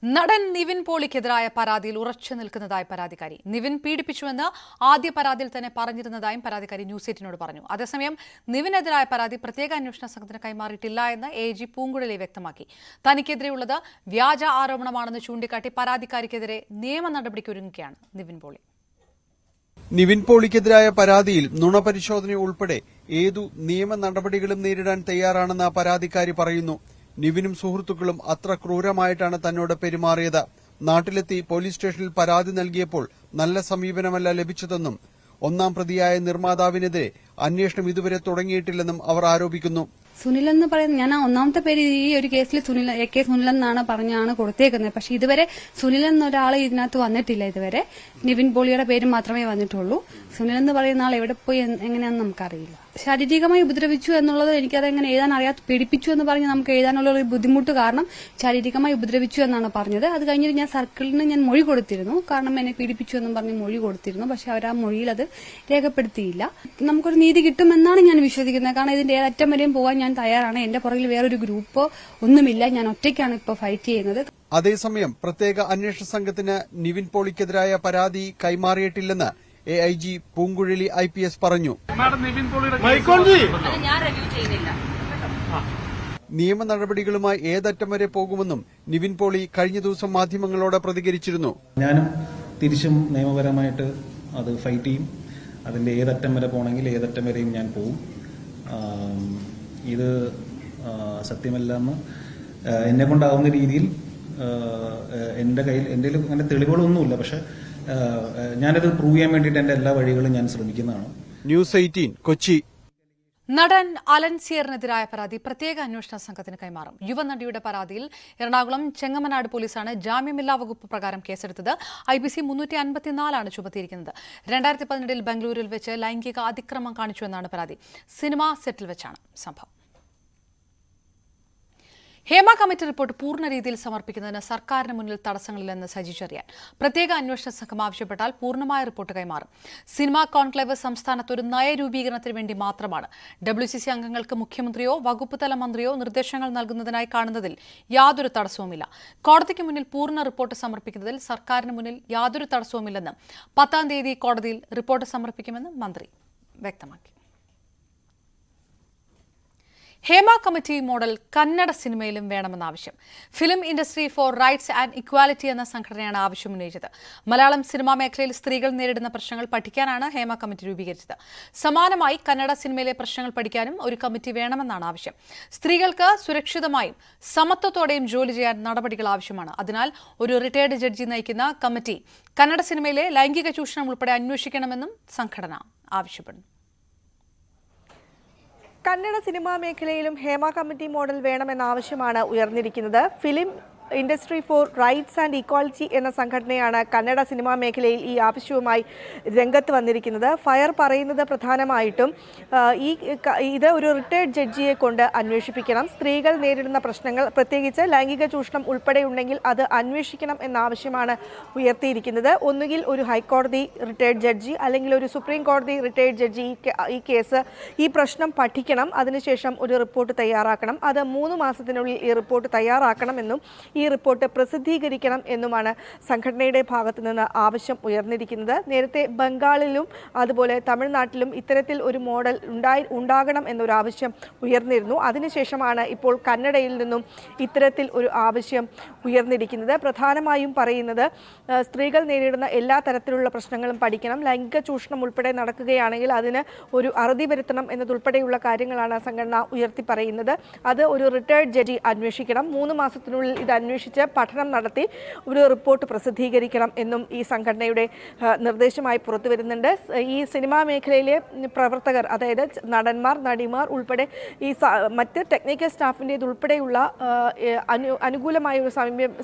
നടൻ നിവിൻ പോളിക്കെതിരായ പരാതിയിൽ ഉറച്ചു നിൽക്കുന്നതായി പരാതിക്കാരി. നിവിൻ പീഡിപ്പിച്ചുവെന്ന് ആദ്യ പരാതിയിൽ തന്നെ പറഞ്ഞിരുന്നതായും പരാതിക്കാരി ന്യൂസ് 8നോട് പറഞ്ഞു. അതേസമയം നിവിനെതിരായ പരാതി പ്രത്യേക അന്വേഷണ സംഘത്തിന് കൈമാറിയിട്ടില്ല എന്ന് AG പൂങ്കുഴലി വ്യക്തമാക്കി. തനിക്കെതിരെയുള്ളത് വ്യാജ ആരോപണമാണെന്ന് ചൂണ്ടിക്കാട്ടി പരാതിക്കാരിക്കെതിരെ നിയമ നടപടിക്കൊരുങ്ങുകയാണ് നിവിൻ പോളി. നിവിൻ പോളിക്കെതിരായ പരാതിയിൽ നുണപരിശോധന ഉൾപ്പെടെ ഏതു നിയമ നടപടികളും നേരിടാൻ തയ്യാറാണെന്ന് പരാതിക്കാരി പറയുന്നു. നിവിനും സുഹൃത്തുക്കളും അത്ര ക്രൂരമായിട്ടാണ് തന്നോട് പെരുമാറിയത്. നാട്ടിലെത്തി പോലീസ് സ്റ്റേഷനിൽ പരാതി നൽകിയപ്പോൾ നല്ല സമീപനമല്ല ലഭിച്ചതെന്നും ഒന്നാം പ്രതിയായ നിർമ്മാതാവിനെതിരെ അന്വേഷണം ഇതുവരെ തുടങ്ങിയിട്ടില്ലെന്നും അവർ ആരോപിക്കുന്നു. സുനിൽ എന്ന് പറയുന്നത്, ഞാൻ ഒന്നാമത്തെ പേര് ഈ ഒരു കേസിൽ AK സുനിൽ എന്നാണ് പറഞ്ഞാണ് കൊടുത്തേക്കുന്നത്. പക്ഷെ ഇതുവരെ സുനിൽ എന്നൊരാൾ ഇതിനകത്ത് വന്നിട്ടില്ല. ഇതുവരെ നിവിൻ പോളിയുടെ പേര് മാത്രമേ വന്നിട്ടുള്ളൂ. സുനിൽ എന്ന് പറയുന്ന ആൾ എവിടെ പോയി എങ്ങനെയാണെന്ന് നമുക്കറിയില്ല. ശാരീരികമായി ഉപദ്രവിച്ചു എന്നുള്ളത് എനിക്കതെങ്ങനെ എഴുതാൻ അറിയാത്ത, പീഡിപ്പിച്ചു എന്ന് പറഞ്ഞ് നമുക്ക് എഴുതാനുള്ള ഒരു ബുദ്ധിമുട്ട് കാരണം ശാരീരികമായി ഉപദ്രവിച്ചു എന്നാണ് പറഞ്ഞത്. അത് കഴിഞ്ഞിട്ട് ഞാൻ സർക്കിളിന് ഞാൻ മൊഴി കൊടുത്തിരുന്നു. കാരണം എന്നെ പീഡിപ്പിച്ചു എന്നും പറഞ്ഞ് മൊഴി കൊടുത്തിരുന്നു. പക്ഷെ അവർ ആ മൊഴിയിൽ അത് രേഖപ്പെടുത്തിയില്ല. നമുക്കൊരു നീതി കിട്ടുമെന്നാണ് ഞാൻ വിശ്വസിക്കുന്നത്. കാരണം ഇതിന്റെ ഏതറ്റം വരെയും പോകാൻ ഞാൻ തയ്യാറാണ്. എന്റെ പുറകിൽ വേറൊരു ഗ്രൂപ്പോ ഒന്നുമില്ല. ഞാൻ ഒറ്റയ്ക്കാണ് ഇപ്പോൾ ഫൈറ്റ് ചെയ്യുന്നത്. അതേസമയം പ്രത്യേക അന്വേഷണ സംഘത്തിന് നിവിൻ പോളിക്കെതിരായ പരാതി കൈമാറിയിട്ടില്ലെന്ന് AIG പൂങ്കുഴലി IPS പറഞ്ഞു. നിയമ നടപടികളുമായി ഏതറ്റം വരെ പോകുമെന്നും നിവിൻ പോളി കഴിഞ്ഞ ദിവസം മാധ്യമങ്ങളോട് പ്രതികരിച്ചിരുന്നു. ഞാനും തിരിച്ചും നിയമപരമായിട്ട് അത് ഫൈറ്റ് ചെയ്യും. അതിന്റെ ഏതറ്റം വരെ പോകണമെങ്കിൽ ഏതറ്റം വരെയും ഞാൻ പോവും. ഇത് സത്യമല്ലെന്ന് എന്നെ കൊണ്ടാവുന്ന രീതിയിൽ എന്റെ അങ്ങനെ തെളിവുകളൊന്നുമില്ല. പക്ഷെ ഞാനത് പ്രൂവ് ചെയ്യാൻ വേണ്ടിയിട്ട് എന്റെ എല്ലാ വഴികളും ഞാൻ ശ്രമിക്കുന്നതാണ്. ന്യൂസ് 18 കൊച്ചി. നടൻ അലൻസിയറിനെതിരായ പരാതി പ്രത്യേക അന്വേഷണ സംഘത്തിന് കൈമാറും. യുവനടിയുടെ പരാതിയിൽ എറണാകുളം ചെങ്ങമനാട് പോലീസാണ് ജാമ്യമില്ലാ വകുപ്പ് പ്രകാരം കേസെടുത്തത്. IPC 354 ചുമത്തിയിരിക്കുന്നത്. 2017 ബംഗളൂരുവിൽ വെച്ച് ലൈംഗിക അതിക്രമം കാണിച്ചുവെന്നാണ് പരാതി. സിനിമാ സെറ്റിൽ വെച്ചാണ് സംഭവം. ഹേമ കമ്മിറ്റി റിപ്പോർട്ട് പൂർണ്ണ രീതിയിൽ സമർപ്പിക്കുന്നതിന് സർക്കാരിന് മുന്നിൽ തടസ്സങ്ങളില്ലെന്ന് സജി ചെറിയാൻ. പ്രത്യേക അന്വേഷണ സംഘം ആവശ്യപ്പെട്ടാൽ പൂർണ്ണമായ റിപ്പോർട്ട് കൈമാറും. സിനിമാ കോൺക്ലേവ് സംസ്ഥാനത്ത് ഒരു നയരൂപീകരണത്തിന് വേണ്ടി മാത്രമാണ്. WCC അംഗങ്ങൾക്ക് മുഖ്യമന്ത്രിയോ വകുപ്പ് തല മന്ത്രിയോ നിർദ്ദേശങ്ങൾ നൽകുന്നതിനായി കാണുന്നതിൽ യാതൊരു തടസ്സവുമില്ല. കോടതിക്ക് മുന്നിൽ പൂർണ്ണ റിപ്പോർട്ട് സമർപ്പിക്കുന്നതിൽ സർക്കാരിന് മുന്നിൽ യാതൊരു തടസ്സവുമില്ലെന്ന് 10-ാം തീയതി കോടതിയിൽ റിപ്പോർട്ട് സമർപ്പിക്കുമെന്ന് മന്ത്രി വ്യക്തമാക്കി. ഹേമ കമ്മിറ്റി മോഡൽ കന്നഡ സിനിമയിലും വേണമെന്ന ആവശ്യം. Film industry for rights and equality എന്ന സംഘടനയാണ് ആവശ്യമുന്നയിച്ചത്. മലയാളം സിനിമാ മേഖലയിൽ സ്ത്രീകൾ നേരിടുന്ന പ്രശ്നങ്ങൾ പഠിക്കാനാണ് ഹേമ കമ്മിറ്റി രൂപീകരിച്ചത്. സമാനമായി കന്നഡ സിനിമയിലെ പ്രശ്നങ്ങൾ പഠിക്കാനും ഒരു കമ്മിറ്റി വേണമെന്നാണ് ആവശ്യം. സ്ത്രീകൾക്ക് സുരക്ഷിതമായും സമത്വത്തോടെയും ജോലി ചെയ്യാൻ നടപടികൾ ആവശ്യമാണ്. അതിനാൽ ഒരു റിട്ടയർഡ് ജഡ്ജി നയിക്കുന്ന കമ്മിറ്റി കന്നഡ സിനിമയിലെ ലൈംഗിക ചൂഷണം ഉൾപ്പെടെ അന്വേഷിക്കണമെന്നും സംഘടന ആവശ്യപ്പെടുന്നു. കന്നഡ സിനിമാ മേഖലയിലും ഹേമ കമ്മിറ്റി മോഡൽ വേണമെന്ന ആവശ്യമാണ് ഉയർന്നിരിക്കുന്നത്. Film industry for rights and equality എന്ന സംഘടനയാണ് കന്നഡ സിനിമാ മേഖലയിൽ ഈ ആവശ്യവുമായി രംഗത്ത് വന്നിരിക്കുന്നത്. ഫയർ പറയുന്നത് പ്രധാനമായിട്ടും ഇത് ഒരു റിട്ടയർഡ് ജഡ്ജിയെ കൊണ്ട് അന്വേഷിപ്പിക്കണം. സ്ത്രീകൾ നേരിടുന്ന പ്രശ്നങ്ങൾ, പ്രത്യേകിച്ച് ലൈംഗിക ചൂഷണം ഉൾപ്പെടെയുണ്ടെങ്കിൽ അത് അന്വേഷിക്കണം എന്ന ആവശ്യമാണ് ഉയർത്തിയിരിക്കുന്നത്. ഒന്നുകിൽ ഒരു ഹൈക്കോടതി റിട്ടയർഡ് ജഡ്ജി അല്ലെങ്കിൽ ഒരു സുപ്രീം കോടതി റിട്ടയർഡ് ജഡ്ജി ഈ പ്രശ്നം പഠിക്കണം. അതിനുശേഷം ഒരു റിപ്പോർട്ട് തയ്യാറാക്കണം. അത് 3 മാസത്തിനുള്ളിൽ ഈ റിപ്പോർട്ട് തയ്യാറാക്കണമെന്നും ഈ റിപ്പോർട്ട് പ്രസിദ്ധീകരിക്കണം എന്നുമാണ് സംഘടനയുടെ ഭാഗത്തു നിന്ന് ആവശ്യം ഉയർന്നിരിക്കുന്നത്. നേരത്തെ ബംഗാളിലും അതുപോലെ തമിഴ്നാട്ടിലും ഇത്തരത്തിൽ ഒരു മോഡൽ ഉണ്ടാകണം എന്നൊരു ആവശ്യം ഉയർന്നിരുന്നു. അതിനുശേഷമാണ് ഇപ്പോൾ കന്നഡയിൽ നിന്നും ഇത്തരത്തിൽ ഒരു ആവശ്യം ഉയർന്നിരിക്കുന്നത്. പ്രധാനമായും പറയുന്നത് സ്ത്രീകൾ നേരിടുന്ന എല്ലാ തരത്തിലുള്ള പ്രശ്നങ്ങളും പഠിക്കണം. ലൈംഗിക ചൂഷണം ഉൾപ്പെടെ നടക്കുകയാണെങ്കിൽ അതിന് ഒരു അറുതി വരുത്തണം എന്നതുൾപ്പെടെയുള്ള കാര്യങ്ങളാണ് സംഘടന ഉയർത്തി പറയുന്നത്. അത് ഒരു റിട്ടയർഡ് ജഡ്ജി അന്വേഷിക്കണം. 3 മാസത്തിനുള്ളിൽ ഇത് അന്വേഷിച്ച് പഠനം നടത്തി ഒരു റിപ്പോർട്ട് പ്രസിദ്ധീകരിക്കണം എന്നും ഈ സംഘടനയുടെ നിർദ്ദേശമായി പുറത്തു വരുന്നുണ്ട്. ഈ സിനിമാ മേഖലയിലെ പ്രവർത്തകർ, അതായത് നടന്മാർ, നടിമാർ ഉൾപ്പെടെ ഈ മറ്റ് ടെക്നിക്കൽ സ്റ്റാഫിൻ്റേതുൾപ്പെടെയുള്ള അനുകൂലമായ ഒരു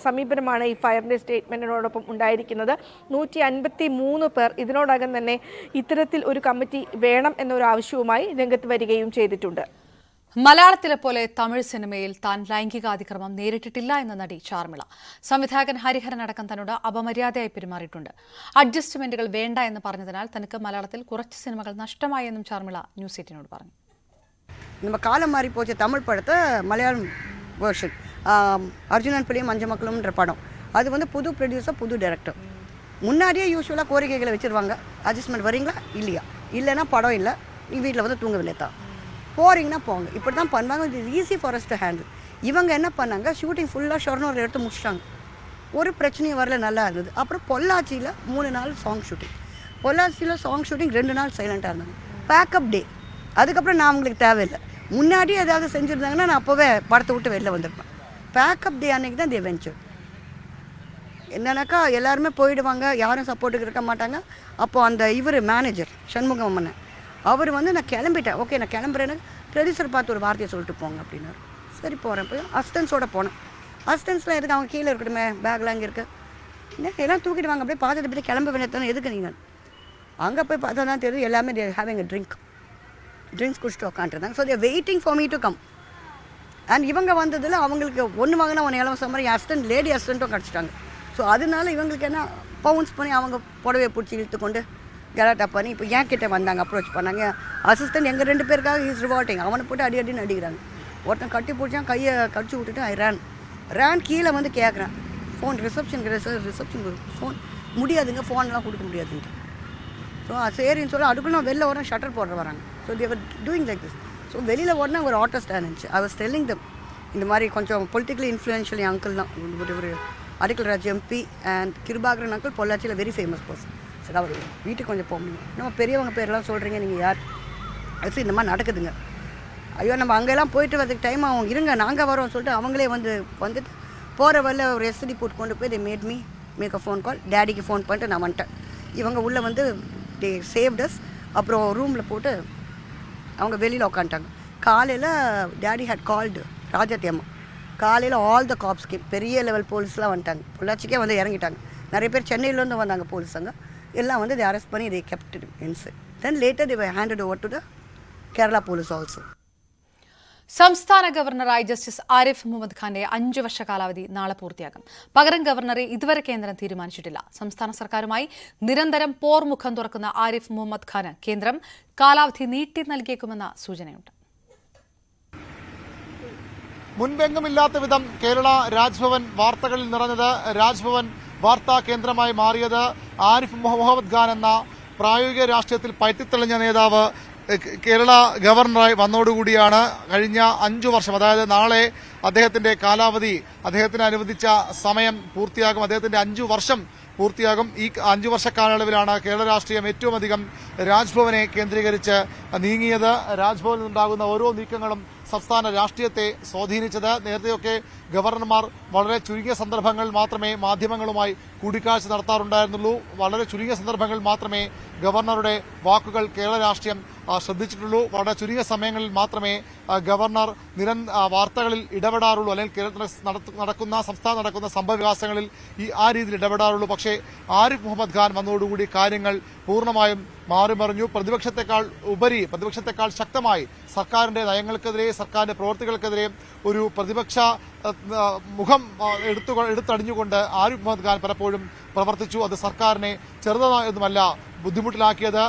സമീപനമാണ് ഈ ഫയറിൻ്റെ സ്റ്റേറ്റ്മെൻറ്റിനോടൊപ്പം ഉണ്ടായിരിക്കുന്നത്. 153 പേർ ഇതിനോടകം തന്നെ ഇത്തരത്തിൽ ഒരു കമ്മിറ്റി വേണം എന്നൊരു ആവശ്യവുമായി രംഗത്ത് വരികയും ചെയ്തിട്ടുണ്ട്. മലയാളത്തിലെ പോലെ തമിഴ് സിനിമയിൽ താൻ ലൈംഗികാതിക്രമം നേരിട്ടിട്ടില്ല എന്ന നടി ചാർമിള. സംവിധായകൻ ഹരിഹരൻ അടക്കം തന്നോട് അപമര്യാദയായി പെരുമാറിയിട്ടുണ്ട്. അഡ്ജസ്റ്റ്മെന്റുകൾ വേണ്ട എന്ന് പറഞ്ഞതിനാൽ തനിക്ക് മലയാളത്തിൽ കുറച്ച് സിനിമകൾ നഷ്ടമായി എന്നും ചാർമിള ന്യൂസ് 18 പറഞ്ഞു. நம்ம காலம் மாறி போச்சு. தமிழ் படத்தை மலையாளம் வேர்ஷன் அர்ஜுனன் பிள்ளையும் மஞ்ச மக்களும்ன்ற படம், அது வந்து புது ப்ரொடியூசர், புது டைரக்டர். முன்னாடியே யூஸ்வலாக கோரிக்கைகளை வச்சுருவாங்க. அட்ஜஸ்ட்மெண்ட் வரீங்களா இல்லையா, இல்லைன்னா படம் இல்லை, நீங்கள் வீட்டில் வந்து தூங்கவில்லை தான், போகிறீங்கன்னா போங்க, இப்படி தான் பண்ணுவாங்க. இது easy for us to handle. இவங்க என்ன பண்ணாங்க, ஷூட்டிங் ஃபுல்லாக ஷொர்ணூர் எடுத்து முடிச்சிட்டாங்க. ஒரு பிரச்சனையும் வரல, நல்லா இருந்தது. அப்புறம் பொள்ளாச்சியில் 3 நாள் சாங் ஷூட்டிங், பொள்ளாச்சியில் சாங் ஷூட்டிங் 2 நாள் சைலண்ட்டாக இருந்தாங்க. பேக்கப் டே. அதுக்கப்புறம் நான் அவங்களுக்கு தேவையில்லை. முன்னாடி ஏதாவது செஞ்சுருந்தாங்கன்னா நான் அப்போவே படத்தை விட்டு வெளில வந்திருப்பேன். பேக்கப் டே அன்றைக்கி தான் தி வெஞ்சர். என்னன்னாக்கா எல்லாருமே போயிடுவாங்க, யாரும் சப்போர்ட்டுக்கு இருக்க மாட்டாங்க. அப்போது அந்த இவர் மேனேஜர் சண்முகம் அம்மன் அவர் வந்து நான் கிளம்பிட்டேன், ஓகே நான் கிளம்புறேன்னு ப்ரொடியூசர் பார்த்து ஒரு வார்த்தையை சொல்லிட்டு போங்க அப்படின்னாரு. சரி போகிறேன். போய் அசிஸ்டன்ஸோடு போனேன். அசிஸ்டன்ஸ்லாம் எதுக்கு, அவங்க கீழே இருக்கட்டுமே, பேக்லாம் இங்கே இருக்குது, எல்லாம் தூக்கிட்டு வாங்க, அப்படியே பார்த்துட்டு போய் கிளம்ப வேண்டியதானே, எதுக்கு நீங்கள். அங்கே போய் பார்த்தா தான் தெரியுது எல்லாமே தே ஹேவிங் எ ட்ரிங்க்ஸ் குடிச்சிட்டு உட்காந்துருந்தாங்க. So they're waiting for me to come. And இவங்க வந்ததில் அவங்களுக்கு ஒன்று வாங்கினா 1 இலவசம் மாதிரி அசிஸ்டன்ட், லேடி அசிஸ்டண்ட்டும் கிடச்சிட்டாங்க. ஸோ அதனால இவங்களுக்கு என்ன பவுன்ஸ் பண்ணி அவங்க புடவையை பிடிச்சி இழுத்து கொண்டு கலாட்டா பண்ணி இப்போ என் கிட்டே வந்தாங்க, அப்ரோச் பண்ணாங்க. அசிஸ்டன்ட் எங்கள் 2 பேருக்காக இஸ் ரிவால்ட்டிங். அவனை போட்டு அடின்னு அடிக்கிறாங்க. ஒருத்தன் கட்டி பிடிச்சான், கையை கடிச்சு விட்டுட்டு ஐ ரேன் கீழே வந்து கேட்குறேன், ஃபோன் ரிசப்ஷனுக்கு ஃபோன் முடியாதுங்க, ஃபோன்லாம் கொடுக்க முடியாதுன்ட்டு. ஸோ சரின்னு சொல்லி அதுக்குள்ள நான் வெளில வரேன், ஷட்டர் போடுற வராங்க. So they are doing like this. So வெளியில் உடனே ஒரு ஆட்டோ ஸ்டாண்ட் இருந்துச்சு. ஐ வாஸ் டெல்லிங் தம், இந்த மாதிரி கொஞ்சம் பொலிட்டிக்கலி இன்ஃப்ளூயன்ஷியல் என் அங்கிள் தான், ஒரு அடிக்கல் Raj MP and Kirubakaran uncle, பொள்ளாச்சியில் வெரி ஃபேமஸ் பர்சன். சரி அவர் வீட்டுக்கு கொஞ்சம் போக முடியும், நம்ம பெரியவங்க பேரெல்லாம் சொல்கிறீங்க, நீங்கள் யார், அது இந்த மாதிரி நடக்குதுங்க, ஐயோ நம்ம அங்கெல்லாம் போயிட்டு வரதுக்கு டைம் ஆகும், இருங்க நாங்கள் வரோம் சொல்லிட்டு அவங்களே வந்துட்டு போகிற வரல ஒரு எஸ்டி போட்டு கொண்டு போய் they make a phone call. டேடிக்கு ஃபோன் பண்ணிட்டு நான் வந்துட்டேன். இவங்க உள்ளே வந்து தே சேவ்டஸ். அப்புறம் ரூமில் போட்டு அவங்க வெளியில் உட்காந்துட்டாங்க. காலையில் டேடி ஹேட் கால்டு ராஜாத்தி அம்மா. காலையில் ஆல் த காப்ஸ் கேம், பெரிய லெவல் போலீஸ்லாம் வந்துட்டாங்க, பொள்ளாச்சிக்கே வந்து இறங்கிட்டாங்க. நிறைய பேர் சென்னையிலேருந்து வந்தாங்க போலீஸ். அங்கே எல்லாம் வந்து they arrest பண்ணி they kept it inside. Then later they were handed over to the Kerala police also. സംസ്ഥാന ഗവർണറായി ജസ്റ്റിസ് ആരിഫ് മുഹമ്മദ് ഖാന്റെ 5 വർഷ കാലാവധി നാളെ പൂർത്തിയാകും. പകരം ഗവർണറെ ഇതുവരെ കേന്ദ്രം തീരുമാനിച്ചിട്ടില്ല. സംസ്ഥാന സർക്കാരുമായി നിരന്തരം പോർമുഖം തുറക്കുന്ന ആരിഫ് മുഹമ്മദ് ഖാന് കേന്ദ്രം കാലാവധി നീട്ടി നൽകിയേക്കുമെന്ന സൂചനയുണ്ട്. മുൻപെങ്ങുമില്ലാത്ത വിധം കേരള രാജ്ഭവൻ വാർത്തകളിൽ നിറഞ്ഞത്. രാജ്ഭവൻ വാർത്താ കേന്ദ്രമായി മാറിയത് ആരിഫ് മുഹമ്മദ് ഖാൻ എന്ന പ്രായോഗിക രാഷ്ട്രീയത്തിൽ പയറ്റിത്തെളിഞ്ഞ നേതാവ് കേരള ഗവർണറായി വന്നതോടുകൂടിയാണ് കഴിഞ്ഞ 5 വർഷം, അതായത് നാളെ അദ്ദേഹത്തിന്റെ കാലാവധി, അദ്ദേഹത്തിന് അനുവദിച്ച സമയം പൂർത്തിയാകും. അദ്ദേഹത്തിന്റെ 5 വർഷം പൂർത്തിയാകും. ഈ 5 വർഷ കാലയളവിലാണ് കേരള രാഷ്ട്രീയം ഏറ്റവും അധികം രാജ്ഭവനെ കേന്ദ്രീകരിച്ച് നീങ്ങിയത്. രാജ്ഭവനിൽ ഉണ്ടാകുന്ന ഓരോ നീക്കങ്ങളും സംസ്ഥാന രാഷ്ട്രീയത്തെ സ്വാധീനിച്ചത്. നേരത്തെയൊക്കെ ഗവർണർമാർ വളരെ ചുരുങ്ങിയ സന്ദർഭങ്ങളിൽ മാത്രമേ മാധ്യമങ്ങളുമായി കൂടിക്കാഴ്ച നടത്താറുണ്ടായിരുന്നുള്ളൂ. വളരെ ചുരുങ്ങിയ സന്ദർഭങ്ങളിൽ മാത്രമേ ഗവർണറുടെ വാക്കുകൾ കേരള രാഷ്ട്രീയം ശ്രദ്ധിച്ചിട്ടുള്ളൂ. വളരെ ചുരുങ്ങിയ സമയങ്ങളിൽ മാത്രമേ ഗവർണർ വാർത്തകളിൽ ഇടപെടാറുള്ളൂ, അല്ലെങ്കിൽ കേരളത്തിൽ സംസ്ഥാനം നടക്കുന്ന സംഭവവികാസങ്ങളിൽ ആ രീതിയിൽ ഇടപെടാറുള്ളൂ. പക്ഷേ ആരിഫ് മുഹമ്മദ് ഖാൻ വന്നതോടുകൂടി കാര്യങ്ങൾ പൂർണ്ണമായും മാറിമറിഞ്ഞു. പ്രതിപക്ഷത്തെക്കാൾ ശക്തമായി സർക്കാരിന്റെ നയങ്ങൾക്കെതിരെ, സർക്കാരിന്റെ പ്രവൃത്തികൾക്കെതിരെ ഒരു പ്രതിപക്ഷ മുഖം എടുത്തടിഞ്ഞുകൊണ്ട് ആരിഫ് മുഹമ്മദ് ഖാൻ പലപ്പോഴും പ്രവർത്തിച്ചു. അത് സർക്കാരിനെ ചെറുതൊന്നുമല്ല ബുദ്ധിമുട്ടിലാക്കിയത്,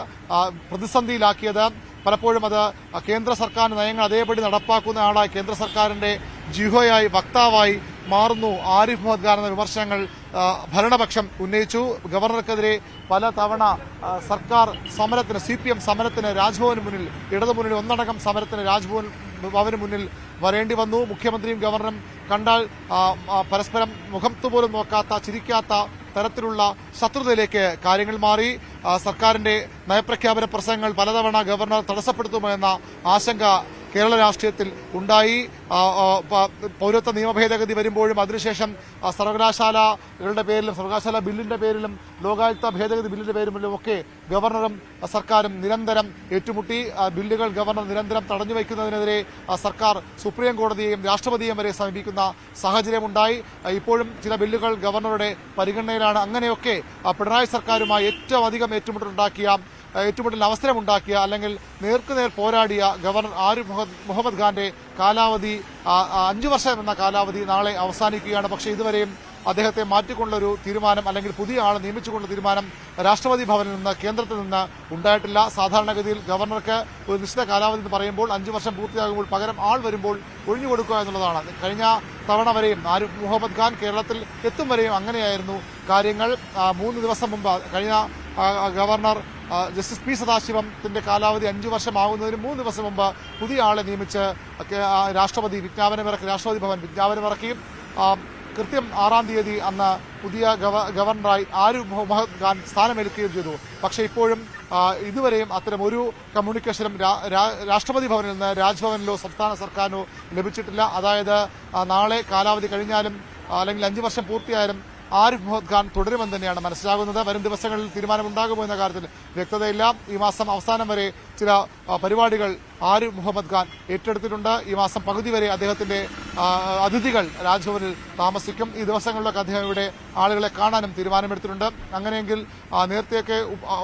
പ്രതിസന്ധിയിലാക്കിയത്. പലപ്പോഴും അത് കേന്ദ്ര സർക്കാരിന്റെ നയങ്ങൾ അതേപടി നടപ്പാക്കുന്ന ആളായി, കേന്ദ്ര സർക്കാരിന്റെ ജിഹോയായി, വക്താവായി മാറുന്നു ആരിഫ് മുഹമ്മദ് ഖാൻ എന്ന വിമർശനങ്ങൾ ഭരണപക്ഷം ഉന്നയിച്ചു. ഗവർണർക്കെതിരെ പല തവണ സർക്കാർ സമരത്തിന്, CPM സമരത്തിന് രാജ്ഭവന് മുന്നിൽ, ഇടതുമുന്നണി ഒന്നടങ്കം സമരത്തിന് രാജ്ഭവന് മുന്നിൽ വരേണ്ടി വന്നു. മുഖ്യമന്ത്രിയും ഗവർണറും കണ്ടാൽ പരസ്പരം മുഖത്ത് പോലും നോക്കാത്ത, ചിരിക്കാത്ത തരത്തിലുള്ള ശത്രുതയിലേക്ക് കാര്യങ്ങൾ മാറി. സർക്കാരിന്റെ നയപ്രഖ്യാപന പ്രസംഗങ്ങൾ പലതവണ ഗവർണർ തടസ്സപ്പെടുത്തുമോ എന്ന ആശങ്ക കേരള രാഷ്ട്രീയത്തിൽ ഉണ്ടായി. പൗരത്വ നിയമ ഭേദഗതി വരുമ്പോഴും അതിനുശേഷം സർവകലാശാലകളുടെ പേരിലും, സർവകലാശാല ബില്ലിന്റെ പേരിലും, ലോകായുക്ത ഭേദഗതി ബില്ലിന്റെ പേരിലും ഒക്കെ ഗവർണറും സർക്കാരും നിരന്തരം ഏറ്റുമുട്ടി. ബില്ലുകൾ ഗവർണർ നിരന്തരം തടഞ്ഞുവയ്ക്കുന്നതിനെതിരെ സർക്കാർ സുപ്രീം കോടതിയെയും രാഷ്ട്രപതിയെയും വരെ സമീപിക്കുന്ന സാഹചര്യമുണ്ടായി. ഇപ്പോഴും ചില ബില്ലുകൾ ഗവർണറുടെ പരിഗണനയിലാണ്. അങ്ങനെയൊക്കെ പിണറായി സർക്കാരുമായി ഏറ്റവും അധികം ഏറ്റുമുട്ടലിന് അവസരമുണ്ടാക്കിയ, അല്ലെങ്കിൽ നേർക്കുനേർ പോരാടിയ ഗവർണർ ആരിഫ് മുഹമ്മദ് ഖാന്റെ കാലാവധി 5 വർഷം എന്ന കാലാവധി നാളെ അവസാനിക്കുകയാണ്. പക്ഷേ ഇതുവരെയും അദ്ദേഹത്തെ മാറ്റിക്കൊണ്ടൊരു തീരുമാനം, അല്ലെങ്കിൽ പുതിയ ആളെ നിയമിച്ചുകൊണ്ടുള്ള തീരുമാനം രാഷ്ട്രപതി ഭവനിൽ നിന്ന്, കേന്ദ്രത്തിൽ നിന്ന് ഉണ്ടായിട്ടില്ല. സാധാരണഗതിയിൽ ഗവർണർക്ക് ഒരു നിശ്ചിത കാലാവധി എന്ന് പറയുമ്പോൾ 5 വർഷം പൂർത്തിയാകുമ്പോൾ പകരം ആൾ വരുമ്പോൾ ഒഴിഞ്ഞുകൊടുക്കുക എന്നുള്ളതാണ്. കഴിഞ്ഞ തവണ വരെയും ആരിഫ് മുഹമ്മദ് ഖാൻ കേരളത്തിൽ എത്തും വരെയും അങ്ങനെയായിരുന്നു കാര്യങ്ങൾ. 3 ദിവസം മുമ്പ് കഴിഞ്ഞ ഗവർണർ ജസ്റ്റിസ് പി സദാശിവത്തിന്റെ കാലാവധി 5 വർഷമാകുന്നതിന് 3 ദിവസം മുമ്പ് പുതിയ ആളെ നിയമിച്ച് രാഷ്ട്രപതി ഭവൻ വിജ്ഞാപനമിറക്കി. കൃത്യം 6-ാം തീയതി അന്ന് പുതിയ ഗവർണറായി ആരിഫ് മുഹമ്മദ് ഖാൻ സ്ഥാനമേൽക്കുകയും ചെയ്തു. പക്ഷേ ഇപ്പോഴും ഇതുവരെയും അത്തരം ഒരു കമ്മ്യൂണിക്കേഷനും രാഷ്ട്രപതി ഭവനിൽ നിന്ന് രാജ്ഭവനിലോ സംസ്ഥാന സർക്കാരിനോ ലഭിച്ചിട്ടില്ല. അതായത് നാളെ കാലാവധി കഴിഞ്ഞാലും അല്ലെങ്കിൽ 5 വർഷം പൂർത്തിയായാലും ആരിഫ് മുഹമ്മദ് ഖാൻ തുടരുമെന്ന് തന്നെയാണ് മനസ്സിലാകുന്നത്. വരും ദിവസങ്ങളിൽ തീരുമാനമുണ്ടാകുമോ എന്ന കാര്യത്തിൽ വ്യക്തതയില്ല. ഈ മാസം അവസാനം വരെ ചില പരിപാടികൾ ആരിഫ് മുഹമ്മദ് ഖാൻ ഏറ്റെടുത്തിട്ടുണ്ട്. ഈ മാസം പകുതി വരെ അദ്ദേഹത്തിന്റെ അതിഥികൾ രാജ്ഭവനിൽ താമസിക്കും. ഈ ദിവസങ്ങളിലൊക്കെ അദ്ദേഹം ഇവിടെ ആളുകളെ കാണാനും തീരുമാനമെടുത്തിട്ടുണ്ട്. അങ്ങനെയെങ്കിൽ നേരത്തെയൊക്കെ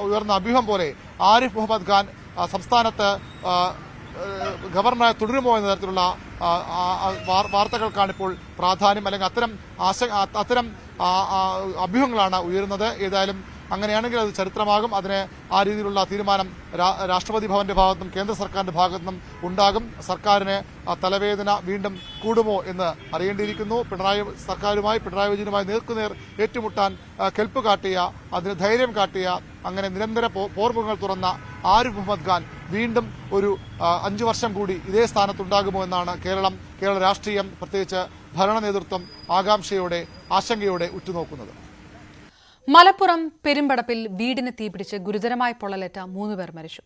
ഉയർന്ന അഭ്യൂഹം പോലെ ആരിഫ് മുഹമ്മദ് ഖാൻ സംസ്ഥാനത്ത് ഗവർണറെ തുടരുമോ എന്ന തരത്തിലുള്ള വാർത്തകൾക്കാണിപ്പോൾ പ്രാധാന്യം, അല്ലെങ്കിൽ അത്തരം അഭ്യൂഹങ്ങളാണ് ഉയരുന്നത്. ഏതായാലും അങ്ങനെയാണെങ്കിൽ അത് ചരിത്രമാകും. അതിന് ആ രീതിയിലുള്ള തീരുമാനം രാഷ്ട്രപതി ഭവന്റെ ഭാഗത്തും കേന്ദ്ര സർക്കാരിന്റെ ഭാഗത്തും ഉണ്ടാകും. സർക്കാരിന് തലവേദന വീണ്ടും കൂടുമോ എന്ന് അറിയേണ്ടിയിരിക്കുന്നു. പിണറായി വിജയനുമായി നേർക്കുനേർ ഏറ്റുമുട്ടാൻ കെൽപ്പ് കാട്ടിയ, അതിന് ധൈര്യം കാട്ടിയ, അങ്ങനെ നിരന്തര പോർമുഖങ്ങൾ തുറന്ന ആരിഫ് മുഹമ്മദ് ഖാൻ വീണ്ടും ഒരു 5 വർഷം കൂടി ഇതേ സ്ഥാനത്തുണ്ടാകുമോ എന്നാണ് കേരള രാഷ്ട്രീയം, പ്രത്യേകിച്ച് ഭരണ നേതൃത്വം ആകാംക്ഷയോടെ, ആശങ്കയോടെ ഉറ്റുനോക്കുന്നത്. മലപ്പുറം പെരുമ്പടപ്പിൽ വീടിന് തീപിടിച്ച് ഗുരുതരമായ പൊള്ളലേറ്റ 3 പേർ മരിച്ചു.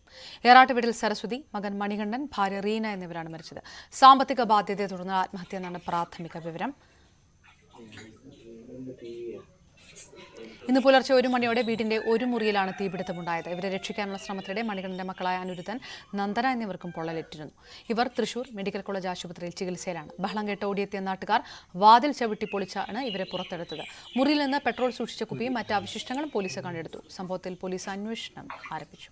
ഏറാട്ടുവീട്ടിൽ സരസ്വതി, മകൻ മണികണ്ഠൻ, ഭാര്യ റീന എന്നിവരാണ് മരിച്ചത്. സാമ്പത്തിക ബാധ്യതയെ തുടർന്ന് ആത്മഹത്യ എന്നാണ് പ്രാഥമിക വിവരം. ഇന്ന് പുലർച്ചെ 1 മണിയോടെ വീടിന്റെ ഒരു മുറിയിലാണ് തീപിടുത്തമുണ്ടായത്. ഇവരെ രക്ഷിക്കാനുള്ള ശ്രമത്തിനിടെ മണികണ്ഠന്റെ മക്കളായ അനിരുദ്ധൻ, നന്ദന എന്നിവർക്കും പൊള്ളലേറ്റിരുന്നു. ഇവർ തൃശൂർ മെഡിക്കൽ കോളേജ് ആശുപത്രിയിൽ ചികിത്സയിലാണ്. ബഹളം കേട്ട് ഓടിയെത്തിയ നാട്ടുകാർ വാതിൽ ചവിട്ടി പൊളിച്ചാണ് ഇവരെ പുറത്തെടുത്തത്. മുറിയിൽ നിന്ന് പെട്രോൾ സൂക്ഷിച്ച കുപ്പിയും മറ്റ് അവശിഷ്ടങ്ങളും പോലീസ് കണ്ടെടുത്തു. സംഭവത്തിൽ പോലീസ് അന്വേഷണം ആരംഭിച്ചു.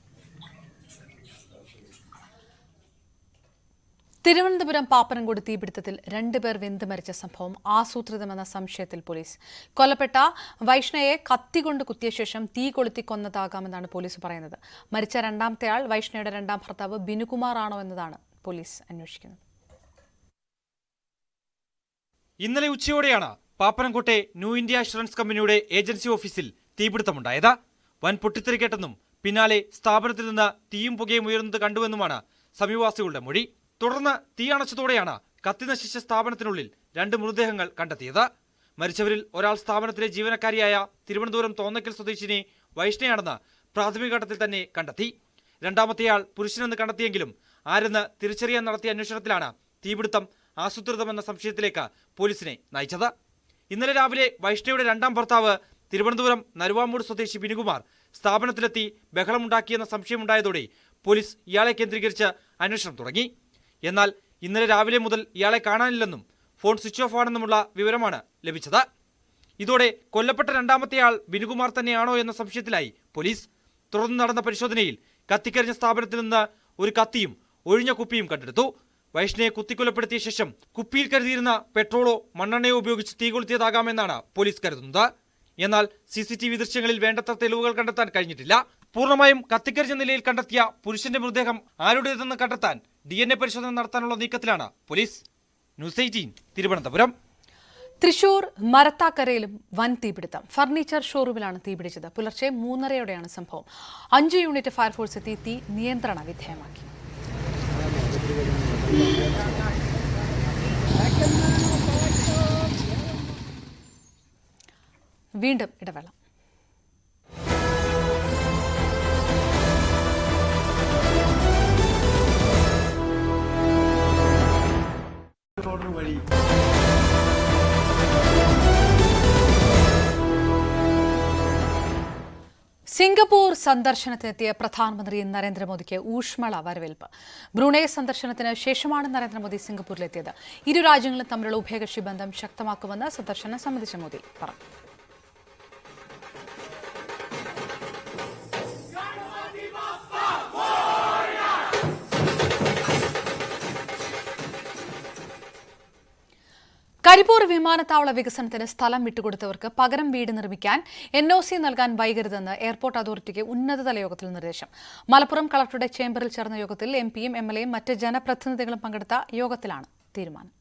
തിരുവനന്തപുരം പാപ്പനംകോട് തീപിടുത്തത്തിൽ 2 പേർ വെന്ത് മരിച്ച സംഭവം ആസൂത്രിതമെന്ന സംശയത്തിൽ പോലീസ്. കൊല്ലപ്പെട്ട വൈഷ്ണയെ കത്തികൊണ്ട് കുത്തിയ ശേഷം തീ കൊളുത്തി കൊന്നതാകാമെന്നാണ് പോലീസ് പറയുന്നത്. മരിച്ച 2ാമത്തെ ആൾ വൈഷ്ണയുടെ 2ാം ഭർത്താവ് ബിനുകുമാർ ആണോ എന്നതാണ് പോലീസ് അന്വേഷിക്കുന്നത്. ഇന്നലെ ഉച്ചയോടെയാണ് പാപ്പനംകോട്ടെ ന്യൂ ഇന്ത്യ ഇൻഷുറൻസ് കമ്പനിയുടെ ഏജൻസി ഓഫീസിൽ തീപിടുത്തമുണ്ടായത്. വൻ പൊട്ടിത്തെറി കേട്ടെന്നും പിന്നാലെ സ്ഥാപനത്തിൽ നിന്ന് തീയും പുകയും ഉയർന്നത് കണ്ടുവെന്നുമാണ് സമീപവാസികളുടെ മൊഴി. തുടർന്ന് തീ അണച്ചതോടെയാണ് കത്തി നശിച്ച സ്ഥാപനത്തിനുള്ളിൽ 2 മൃതദേഹങ്ങൾ കണ്ടെത്തിയത്. മരിച്ചവരിൽ ഒരാൾ സ്ഥാപനത്തിലെ ജീവനക്കാരിയായ തിരുവനന്തപുരം തോന്നക്കൽ സ്വദേശിനി വൈഷ്ണയാണെന്ന് പ്രാഥമിക ഘട്ടത്തിൽ തന്നെ കണ്ടെത്തി. രണ്ടാമത്തെയാൾ പുരുഷനെന്ന് കണ്ടെത്തിയെങ്കിലും ആരെന്ന് തിരിച്ചറിയാൻ നടത്തിയ അന്വേഷണത്തിലാണ് തീപിടുത്തം ആസൂത്രിതമെന്ന സംശയത്തിലേക്ക് പോലീസിനെ നയിച്ചത്. ഇന്നലെ രാവിലെ വൈഷ്ണയുടെ 2ാം ഭർത്താവ് തിരുവനന്തപുരം നരുവാമൂട് സ്വദേശി ബിനുകുമാർ സ്ഥാപനത്തിലെത്തി ബഹളമുണ്ടാക്കിയെന്ന സംശയമുണ്ടായതോടെ പോലീസ് ഇയാളെ കേന്ദ്രീകരിച്ച് അന്വേഷണം തുടങ്ങി. എന്നാൽ ഇന്നലെ രാവിലെ മുതൽ ഇയാളെ കാണാനില്ലെന്നും ഫോൺ സ്വിച്ച് ഓഫ് ആണെന്നുമുള്ള വിവരമാണ് ലഭിച്ചത്. ഇതോടെ കൊല്ലപ്പെട്ട 2ാമത്തെയാൾ ബിനുകുമാർ തന്നെയാണോ എന്ന സംശയത്തിലായി പോലീസ്. തുടർന്ന് നടന്ന പരിശോധനയിൽ കത്തിക്കരിഞ്ഞ സ്ഥാപനത്തിൽ നിന്ന് ഒരു കത്തിയും ഒഴിഞ്ഞ കുപ്പിയും കണ്ടെടുത്തു. വൈഷ്ണയെ കുത്തിക്കൊലപ്പെടുത്തിയ ശേഷം കുപ്പിയിൽ കരുതിയിരുന്ന പെട്രോളോ മണ്ണെണ്ണയോ ഉപയോഗിച്ച് തീ കൊളുത്തിയതാകാമെന്നാണ് പോലീസ് കരുതുന്നത്. എന്നാൽ CCTV ദൃശ്യങ്ങളിൽ വേണ്ടത്ര തെളിവുകൾ കണ്ടെത്താൻ കഴിഞ്ഞിട്ടില്ല. പൂർണ്ണമായും കത്തിക്കരിഞ്ഞ നിലയിൽ കണ്ടെത്തിയ പുരുഷന്റെ മൃതദേഹം ആരുടേതെന്ന് കണ്ടെത്താൻ DNA പരിശോധന നടത്താനുള്ള നീക്കത്തിലാണ് പോലീസ്. ന്യൂസ് 18 തിരുവനന്തപുരം. തൃശൂർ മരത്താക്കരയിലും വൻ തീപിടുത്തം. ഫർണിച്ചർ ഷോറൂമിലാണ് തീപിടിച്ചത്. പുലർച്ചെ 3:30യോടെയാണ് സംഭവം. 5 യൂണിറ്റ് ഫയർഫോഴ്സ് എത്തി തീ നിയന്ത്രണ വിധേയമാക്കി. വീണ്ടും ഇടവേള. സിംഗപ്പൂർ സന്ദർശനത്തിനെത്തിയ പ്രധാനമന്ത്രി നരേന്ദ്രമോദിക്ക് ഊഷ്മള വരവേൽപ്പ്. ബ്രൂണൈ സന്ദർശനത്തിന് ശേഷമാണ് നരേന്ദ്രമോദി സിംഗപ്പൂരിലെത്തിയത്. ഇരു രാജ്യങ്ങളും തമ്മിലുള്ള ഉഭയകക്ഷി ബന്ധം ശക്തമാക്കുമെന്ന് സന്ദർശനം സംബന്ധിച്ച മോദി പറഞ്ഞു. കരിപ്പൂർ വിമാനത്താവള വികസനത്തിന് സ്ഥലം വിട്ടുകൊടുത്തവർക്ക് പകരം വീട് നിർമ്മിക്കാൻ NOC നൽകാൻ വൈകരുതെന്ന് എയർപോർട്ട് അതോറിറ്റിക്ക് ഉന്നതതല യോഗത്തിൽ നിർദ്ദേശം. മലപ്പുറം കളക്ടറുടെ ചേംബറിൽ ചേർന്ന യോഗത്തിൽ MPയും MLAയും മറ്റ് ജനപ്രതിനിധികളും പങ്കെടുത്ത യോഗത്തിലാണ് തീരുമാനം.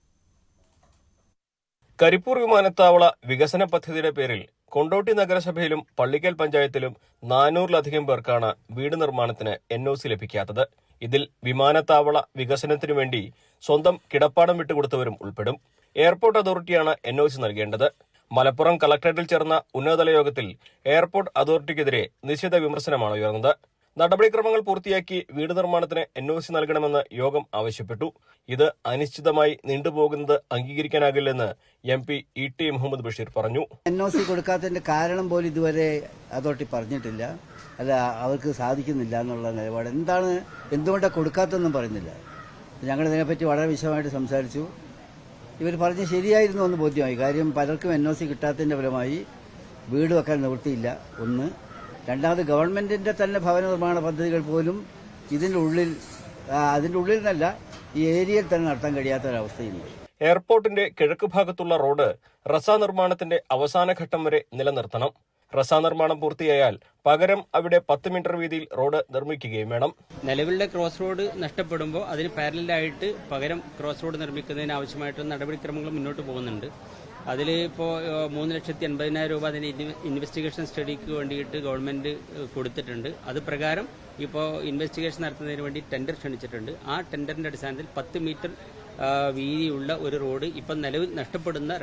കരിപ്പൂർ വിമാനത്താവള വികസന പദ്ധതിയുടെ പേരിൽ കൊണ്ടോട്ടി നഗരസഭയിലും പള്ളിക്കൽ പഞ്ചായത്തിലും 400-ലധികം പേർക്കാണ് വീട് നിർമ്മാണത്തിന് NOC ലഭിക്കാത്തത്. ഇതിൽ വിമാനത്താവള വികസനത്തിനു വേണ്ടി സ്വന്തം കിടപ്പാടം വിട്ടുകൊടുത്തവരും ഉൾപ്പെടും. എയർപോർട്ട് അതോറിറ്റിയാണ് NOC നൽകേണ്ടത്. മലപ്പുറം കളക്ടറേറ്റിൽ ചേർന്ന ഉന്നതതല യോഗത്തിൽ എയർപോർട്ട് അതോറിറ്റിക്കെതിരെ നിശ്ചിത വിമർശനമാണ് ഉയർന്നത്. നടപടിക്രമങ്ങൾ പൂർത്തിയാക്കി വീട് നിർമ്മാണത്തിന് NOC നൽകണമെന്ന് യോഗം ആവശ്യപ്പെട്ടു. ഇത് അനിശ്ചിതമായി നീണ്ടുപോകുന്നത് അംഗീകരിക്കാനാകില്ലെന്ന് MP E.T. മുഹമ്മദ് ബഷീർ പറഞ്ഞു. NOC കൊടുക്കാത്തതിന്റെ കാരണം പോലും ഇതുവരെ അതോറിറ്റി പറഞ്ഞിട്ടില്ല. അല്ല, അവർക്ക് സാധിക്കുന്നില്ല എന്നുള്ള നിലപാട്. എന്തുകൊണ്ടാണ് കൊടുക്കാത്തതെന്നും പറയുന്നില്ല. ഞങ്ങൾ ഇതിനെപ്പറ്റി വളരെ വിശദമായിട്ട് സംസാരിച്ചു. ഇവർ പറഞ്ഞ് ശരിയായിരുന്നു എന്ന് ബോധ്യമായി. കാര്യം പലർക്കും NOC കിട്ടാത്തതിന്റെ ഫലമായി വീട് വെക്കാൻ നിവൃത്തിയില്ല. ഒന്ന്. രണ്ടാമത് ഗവൺമെന്റിന്റെ തന്നെ ഭവന നിർമ്മാണ പദ്ധതികൾ പോലും അതിന്റെ ഉള്ളിൽ നിന്നല്ല, ഈ ഏരിയയിൽ തന്നെ നടത്താൻ കഴിയാത്ത ഒരവസ്ഥയുണ്ട്. എയർപോർട്ടിന്റെ കിഴക്ക് ഭാഗത്തുള്ള റോഡ് റസ നിർമ്മാണത്തിന്റെ അവസാന ഘട്ടം വരെ നിലനിർത്തണം. റസ നിർമ്മാണം പൂർത്തിയായാൽ പകരം അവിടെ 10 മീറ്റർ വീതിയിൽ റോഡ് നിർമ്മിക്കുകയും വേണം. നിലവിലെ ക്രോസ് റോഡ് നഷ്ടപ്പെടുമ്പോൾ അതിന് പാരലായിട്ട് പകരം ക്രോസ് റോഡ് നിർമ്മിക്കുന്നതിന് ആവശ്യമായിട്ടുള്ള നടപടിക്രമങ്ങൾ മുന്നോട്ട് പോകുന്നുണ്ട്. അതിൽ ഇപ്പോൾ 3,80,000 രൂപ അതിന് ഇൻവെസ്റ്റിഗേഷൻ സ്റ്റഡിക്ക് വേണ്ടിയിട്ട് ഗവൺമെന്റ് കൊടുത്തിട്ടുണ്ട്. അത് പ്രകാരം ഇപ്പോൾ ഇൻവെസ്റ്റിഗേഷൻ നടത്തുന്നതിന് വേണ്ടി ടെൻഡർ ക്ഷണിച്ചിട്ടുണ്ട്. ആ ടെൻഡറിന്റെ അടിസ്ഥാനത്തിൽ 10 മീറ്റർ വീതിയുള്ള ഒരു റോഡ് ഇപ്പം നിലവിൽ നഷ്ടപ്പെടുന്ന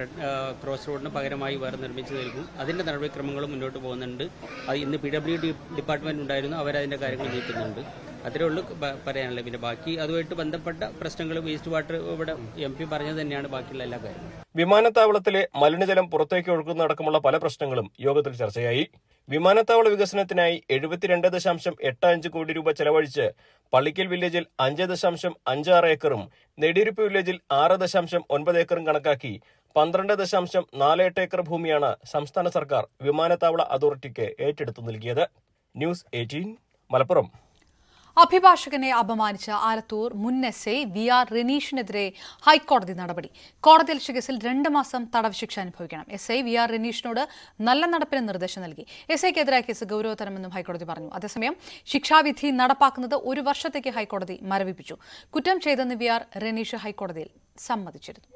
ക്രോസ് റോഡിന് പകരമായി വേറെ നിർമ്മിച്ചു നൽകും. അതിന്റെ നടപടിക്രമങ്ങളും മുന്നോട്ട് പോകുന്നുണ്ട്. അത് ഇന്ന് PWD ഡിപ്പാർട്ട്മെന്റ് ഉണ്ടായിരുന്നു, അവരതിന്റെ കാര്യങ്ങൾ നീക്കുന്നുണ്ട്. അത്രേ ഉള്ളൂ പറയാനുള്ളത്. പിന്നെ ബാക്കി അതുമായിട്ട് ബന്ധപ്പെട്ട പ്രശ്നങ്ങൾ വേസ്റ്റ് വാട്ടർ ഇവിടെ MP പറഞ്ഞത് തന്നെയാണ് ബാക്കിയുള്ള എല്ലാ കാര്യങ്ങളും. വിമാനത്താവളത്തിലെ മലിനജലം പുറത്തേക്ക് ഒഴുകുന്നതടക്കമുള്ള പല പ്രശ്നങ്ങളും യോഗത്തിൽ ചർച്ചയായി. വിമാനത്താവള വികസനത്തിനായി 72.85 കോടി രൂപ ചെലവഴിച്ച് പള്ളിക്കൽ വില്ലേജിൽ 5.56 ഏക്കറും നെടിയിരുപ്പ് വില്ലേജിൽ 6.9 ഏക്കറും കണക്കാക്കി 12.48 ഏക്കർ ഭൂമിയാണ് സംസ്ഥാന സർക്കാർ വിമാനത്താവള അതോറിറ്റിക്ക് ഏറ്റെടുത്തു നൽകിയത്. ന്യൂസ് 18 മലപ്പുറം. അഭിഭാഷകനെ അപമാനിച്ച ആലത്തൂർ മുൻ SA VR റെനീഷിനെതിരെ ഹൈക്കോടതി നടപടി. കോടതിയലക്ഷ്യ കേസിൽ 2 മാസം തടവ് ശിക്ഷ അനുഭവിക്കണം. SA VR റെനീഷിനോട് നല്ല നടപ്പിന് നിർദ്ദേശം നൽകി. SAക്കെതിരായ കേസ് ഗൌരവതരമെന്നും ഹൈക്കോടതി പറഞ്ഞു. അതേസമയം ശിക്ഷാവിധി നടപ്പാക്കുന്നത് 1 വർഷത്തേക്ക് ഹൈക്കോടതി മരവിപ്പിച്ചു. കുറ്റം ചെയ്തെന്ന് VR റെനീഷ് ഹൈക്കോടതിയിൽ സമ്മതിച്ചിരുന്നു.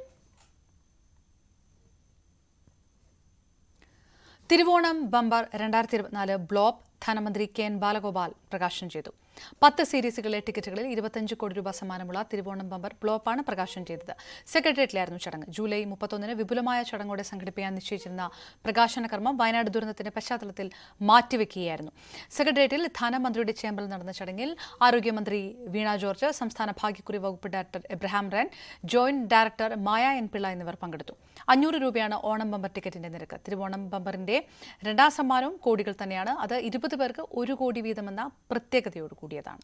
തിരുവോണം ബമ്പർ 2024 ബ്ലോബ് ധനമന്ത്രി കെ.എൻ. ബാലഗോപാൽ പ്രകാശനം ചെയ്തു. 10 സീരീസുകളിലെ ടിക്കറ്റുകളിൽ 25 കോടി രൂപ സമ്മാനമുള്ള തിരുവോണം ബമ്പർ ബ്ലോപ്പാണ് പ്രകാശനം ചെയ്തത്. സെക്രട്ടേറിയറ്റിലായിരുന്നു ചടങ്ങ്. ജൂലൈ 31-ന് വിപുലമായ ചടങ്ങോടെ സംഘടിപ്പിക്കാൻ നിശ്ചയിച്ചിരുന്ന പ്രകാശന കർമ്മം വയനാട് ദുരന്തത്തിന്റെ പശ്ചാത്തലത്തിൽ മാറ്റിവെക്കുകയായിരുന്നു. സെക്രട്ടേറിയറ്റിൽ ധനമന്ത്രിയുടെ ചേംബറിൽ നടന്ന ചടങ്ങിൽ ആരോഗ്യമന്ത്രി വീണ ജോർജ്, സംസ്ഥാന ഭാഗ്യക്കുറി വകുപ്പ് director Abraham Ren, joint director Maya N Pillai എന്നിവർ പങ്കെടുത്തു. 500 രൂപയാണ് ഓണം ബമ്പർ ടിക്കറ്റിന്റെ നിരക്ക്. തിരുവോണം ബമ്പറിന്റെ രണ്ടാം സമ്മാനവും കോടികൾ തന്നെയാണ്. അത് 20 പേർക്ക് 1 കോടി വീതമെന്ന പ്രത്യേകതയോട് കൂടിയതാണ്.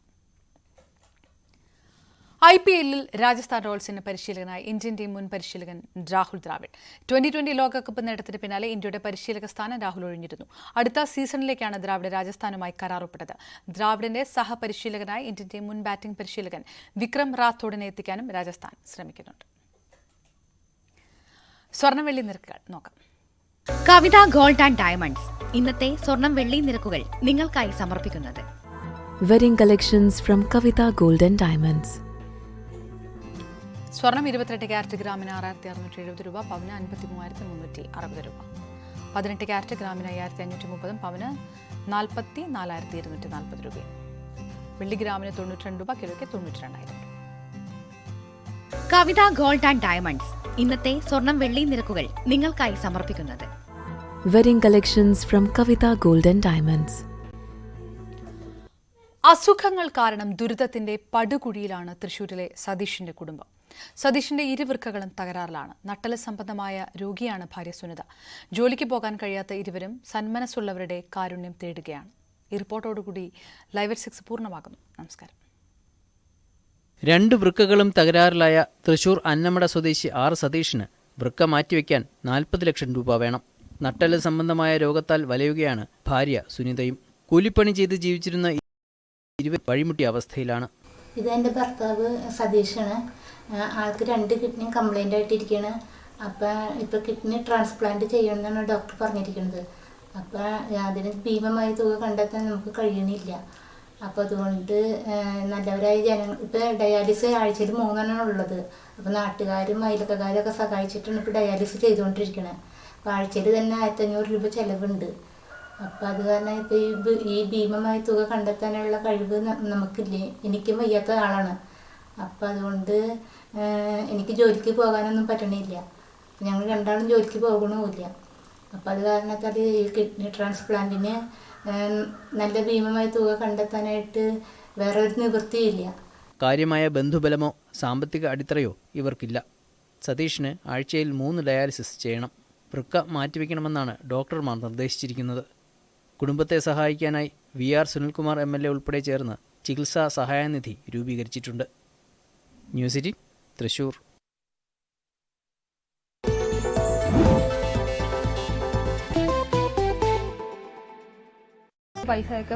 IPL-ൽ രാജസ്ഥാൻ റോയൽസിന് പരിശീലകനായി ഇന്ത്യൻ ടീം മുൻ പരിശീലകൻ രാഹുൽ ദ്രാവിഡ്. 2020 ലോകകപ്പ് നേട്ടത്തിന് പിന്നാലെ ഇന്ത്യയുടെ പരിശീലക സ്ഥാനം രാഹുൽ ഒഴിഞ്ഞിരുന്നു. അടുത്ത സീസണിലേക്കാണ് ദ്രാവിഡ് രാജസ്ഥാനുമായി കരാറുപ്പെട്ടത്. ദ്രാവിഡിന്റെ സഹപരിശീലകനായി ഇന്ത്യൻ ടീം മുൻ ബാറ്റിംഗ് പരിശീലകൻ വിക്രം റാത്തോഡിനെ എത്തിക്കാനും രാജസ്ഥാൻ ശ്രമിക്കുന്നുണ്ട്. സ്വർണ്ണവെള്ളി നിരക്കുകൾ നോക്കാം. കവിത ഗോൾഡ് ആൻഡ് ഡയമണ്ട്സ് ഇന്നത്തെ സ്വർണം വെള്ളി നിരക്കുകൾ നിങ്ങൾക്കായി സമർപ്പിക്കുന്നത് wedding collections from Kavitha gold and diamonds. സ്വർണം 22 ക്യാരറ്റ് ഗ്രാമിന് 6670 രൂപ, പവന് 53,360 രൂപ. 18 ക്യാരറ്റ് ഗ്രാമിന് 5530, പവന് 44,240 രൂപ. വെള്ളി ഗ്രാമിന് 92 രൂപ, കിലോയ്ക്ക് 92,000 രൂപ. കവിത ഗോൾഡ് ആൻഡ് ഡയമണ്ട്സ് ഇന്നത്തെ സ്വർണം വെള്ളി നിരക്കുകൾ നിങ്ങൾക്കായി സമർപ്പിക്കുന്നത് wedding collections from Kavitha gold and diamonds. അസുഖങ്ങൾ കാരണം ദുരിതത്തിന്റെ പടുകുഴിയിലാണ് തൃശൂരിലെ സതീഷിന്റെ കുടുംബം. സതീഷിന്റെ ഇരുവൃക്കകളും തകരാറിലാണ്. നട്ടല് സംബന്ധമായ രോഗിയാണ് ഭാര്യ സുനിത. ജോലിക്ക് പോകാൻ കഴിയാത്ത ഇരുവരും സന്മനസ്സുള്ളവരുടെ കാരുണ്യം തേടുകയാണ്. ഈ റിപ്പോർട്ടോടുകൂടി ലൈവ് അറ്റ് 6 പൂർണ്ണമാകുന്നു. നമസ്കാരം. 2 വൃക്കകളും തകരാറിലായ തൃശൂർ അന്നമട സ്വദേശി ആർ സതീഷിന് വൃക്ക മാറ്റിവെക്കാൻ 40 ലക്ഷം രൂപ വേണം. നട്ടല് സംബന്ധമായ രോഗത്താൽ വലയുകയാണ് ഭാര്യ സുനിതയും. കൂലിപ്പണി ചെയ്ത് ജീവിച്ചിരുന്ന ഇരുവരും വഴിമുട്ടിയ അവസ്ഥയിലാണ്. ഇത് എൻ്റെ ഭർത്താവ് സതീഷാണ്. ആൾക്ക് 2 കിഡ്നിയും കംപ്ലൈൻ്റ് ആയിട്ടിരിക്കുകയാണ്. അപ്പം ഇപ്പോൾ കിഡ്നി ട്രാൻസ്പ്ലാന്റ് ചെയ്യണമെന്നാണ് ഡോക്ടർ പറഞ്ഞിരിക്കുന്നത്. അപ്പം അതിന് ഭീമമായ തുക കണ്ടെത്താൻ നമുക്ക് കഴിയണില്ല. അപ്പോൾ അതുകൊണ്ട് നല്ലവരായ ജനങ്ങൾ ഇപ്പോൾ ഡയാലിസിസ് ആഴ്ചയിൽ 3 എണ്ണം ഉള്ളത്. അപ്പോൾ നാട്ടുകാരും അയൽക്കാരും ഒക്കെ സഹായിച്ചിട്ടാണ് ഇപ്പോൾ ഡയാലിസിസ് ചെയ്തുകൊണ്ടിരിക്കുന്നത്. അപ്പോൾ ആഴ്ചയിൽ തന്നെ 1500 രൂപ ചിലവുണ്ട്. അപ്പോൾ അത് കാരണം ഇപ്പോൾ ഈ ഭീമമായ തുക കണ്ടെത്താനുള്ള കഴിവ് നമുക്കില്ലേ. എനിക്കും വയ്യാത്ത ആളാണ്. അപ്പോൾ അതുകൊണ്ട് എനിക്ക് ജോലിക്ക് പോകാനൊന്നും പറ്റണില്ല. ഞങ്ങൾ രണ്ടാളും ജോലിക്ക് പോകണമില്ല. അപ്പോൾ അത് കാരണത്താൽ ഈ കിഡ്നി ട്രാൻസ്പ്ലാന്റിന് നല്ല ഭീമമായ തുക കണ്ടെത്താനായിട്ട് വേറെ ഒരു നിവൃത്തിയില്ല. കാര്യമായ ബന്ധുബലമോ സാമ്പത്തിക അടിത്തറയോ ഇവർക്കില്ല. സതീഷിന് ആഴ്ചയിൽ 3 ഡയാലിസിസ് ചെയ്യണം. വൃക്ക മാറ്റിവെക്കണമെന്നാണ് ഡോക്ടർമാർ നിർദ്ദേശിച്ചിരിക്കുന്നത്. കുടുംബത്തെ സഹായിക്കാനായി VR സുനിൽകുമാർ MLA ഉൾപ്പെടെ ചേർന്ന് ചികിത്സാ സഹായനിധി രൂപീകരിച്ചിട്ടുണ്ട്. ന്യൂസ് 18 തൃശൂർ. പൈസയൊക്കെ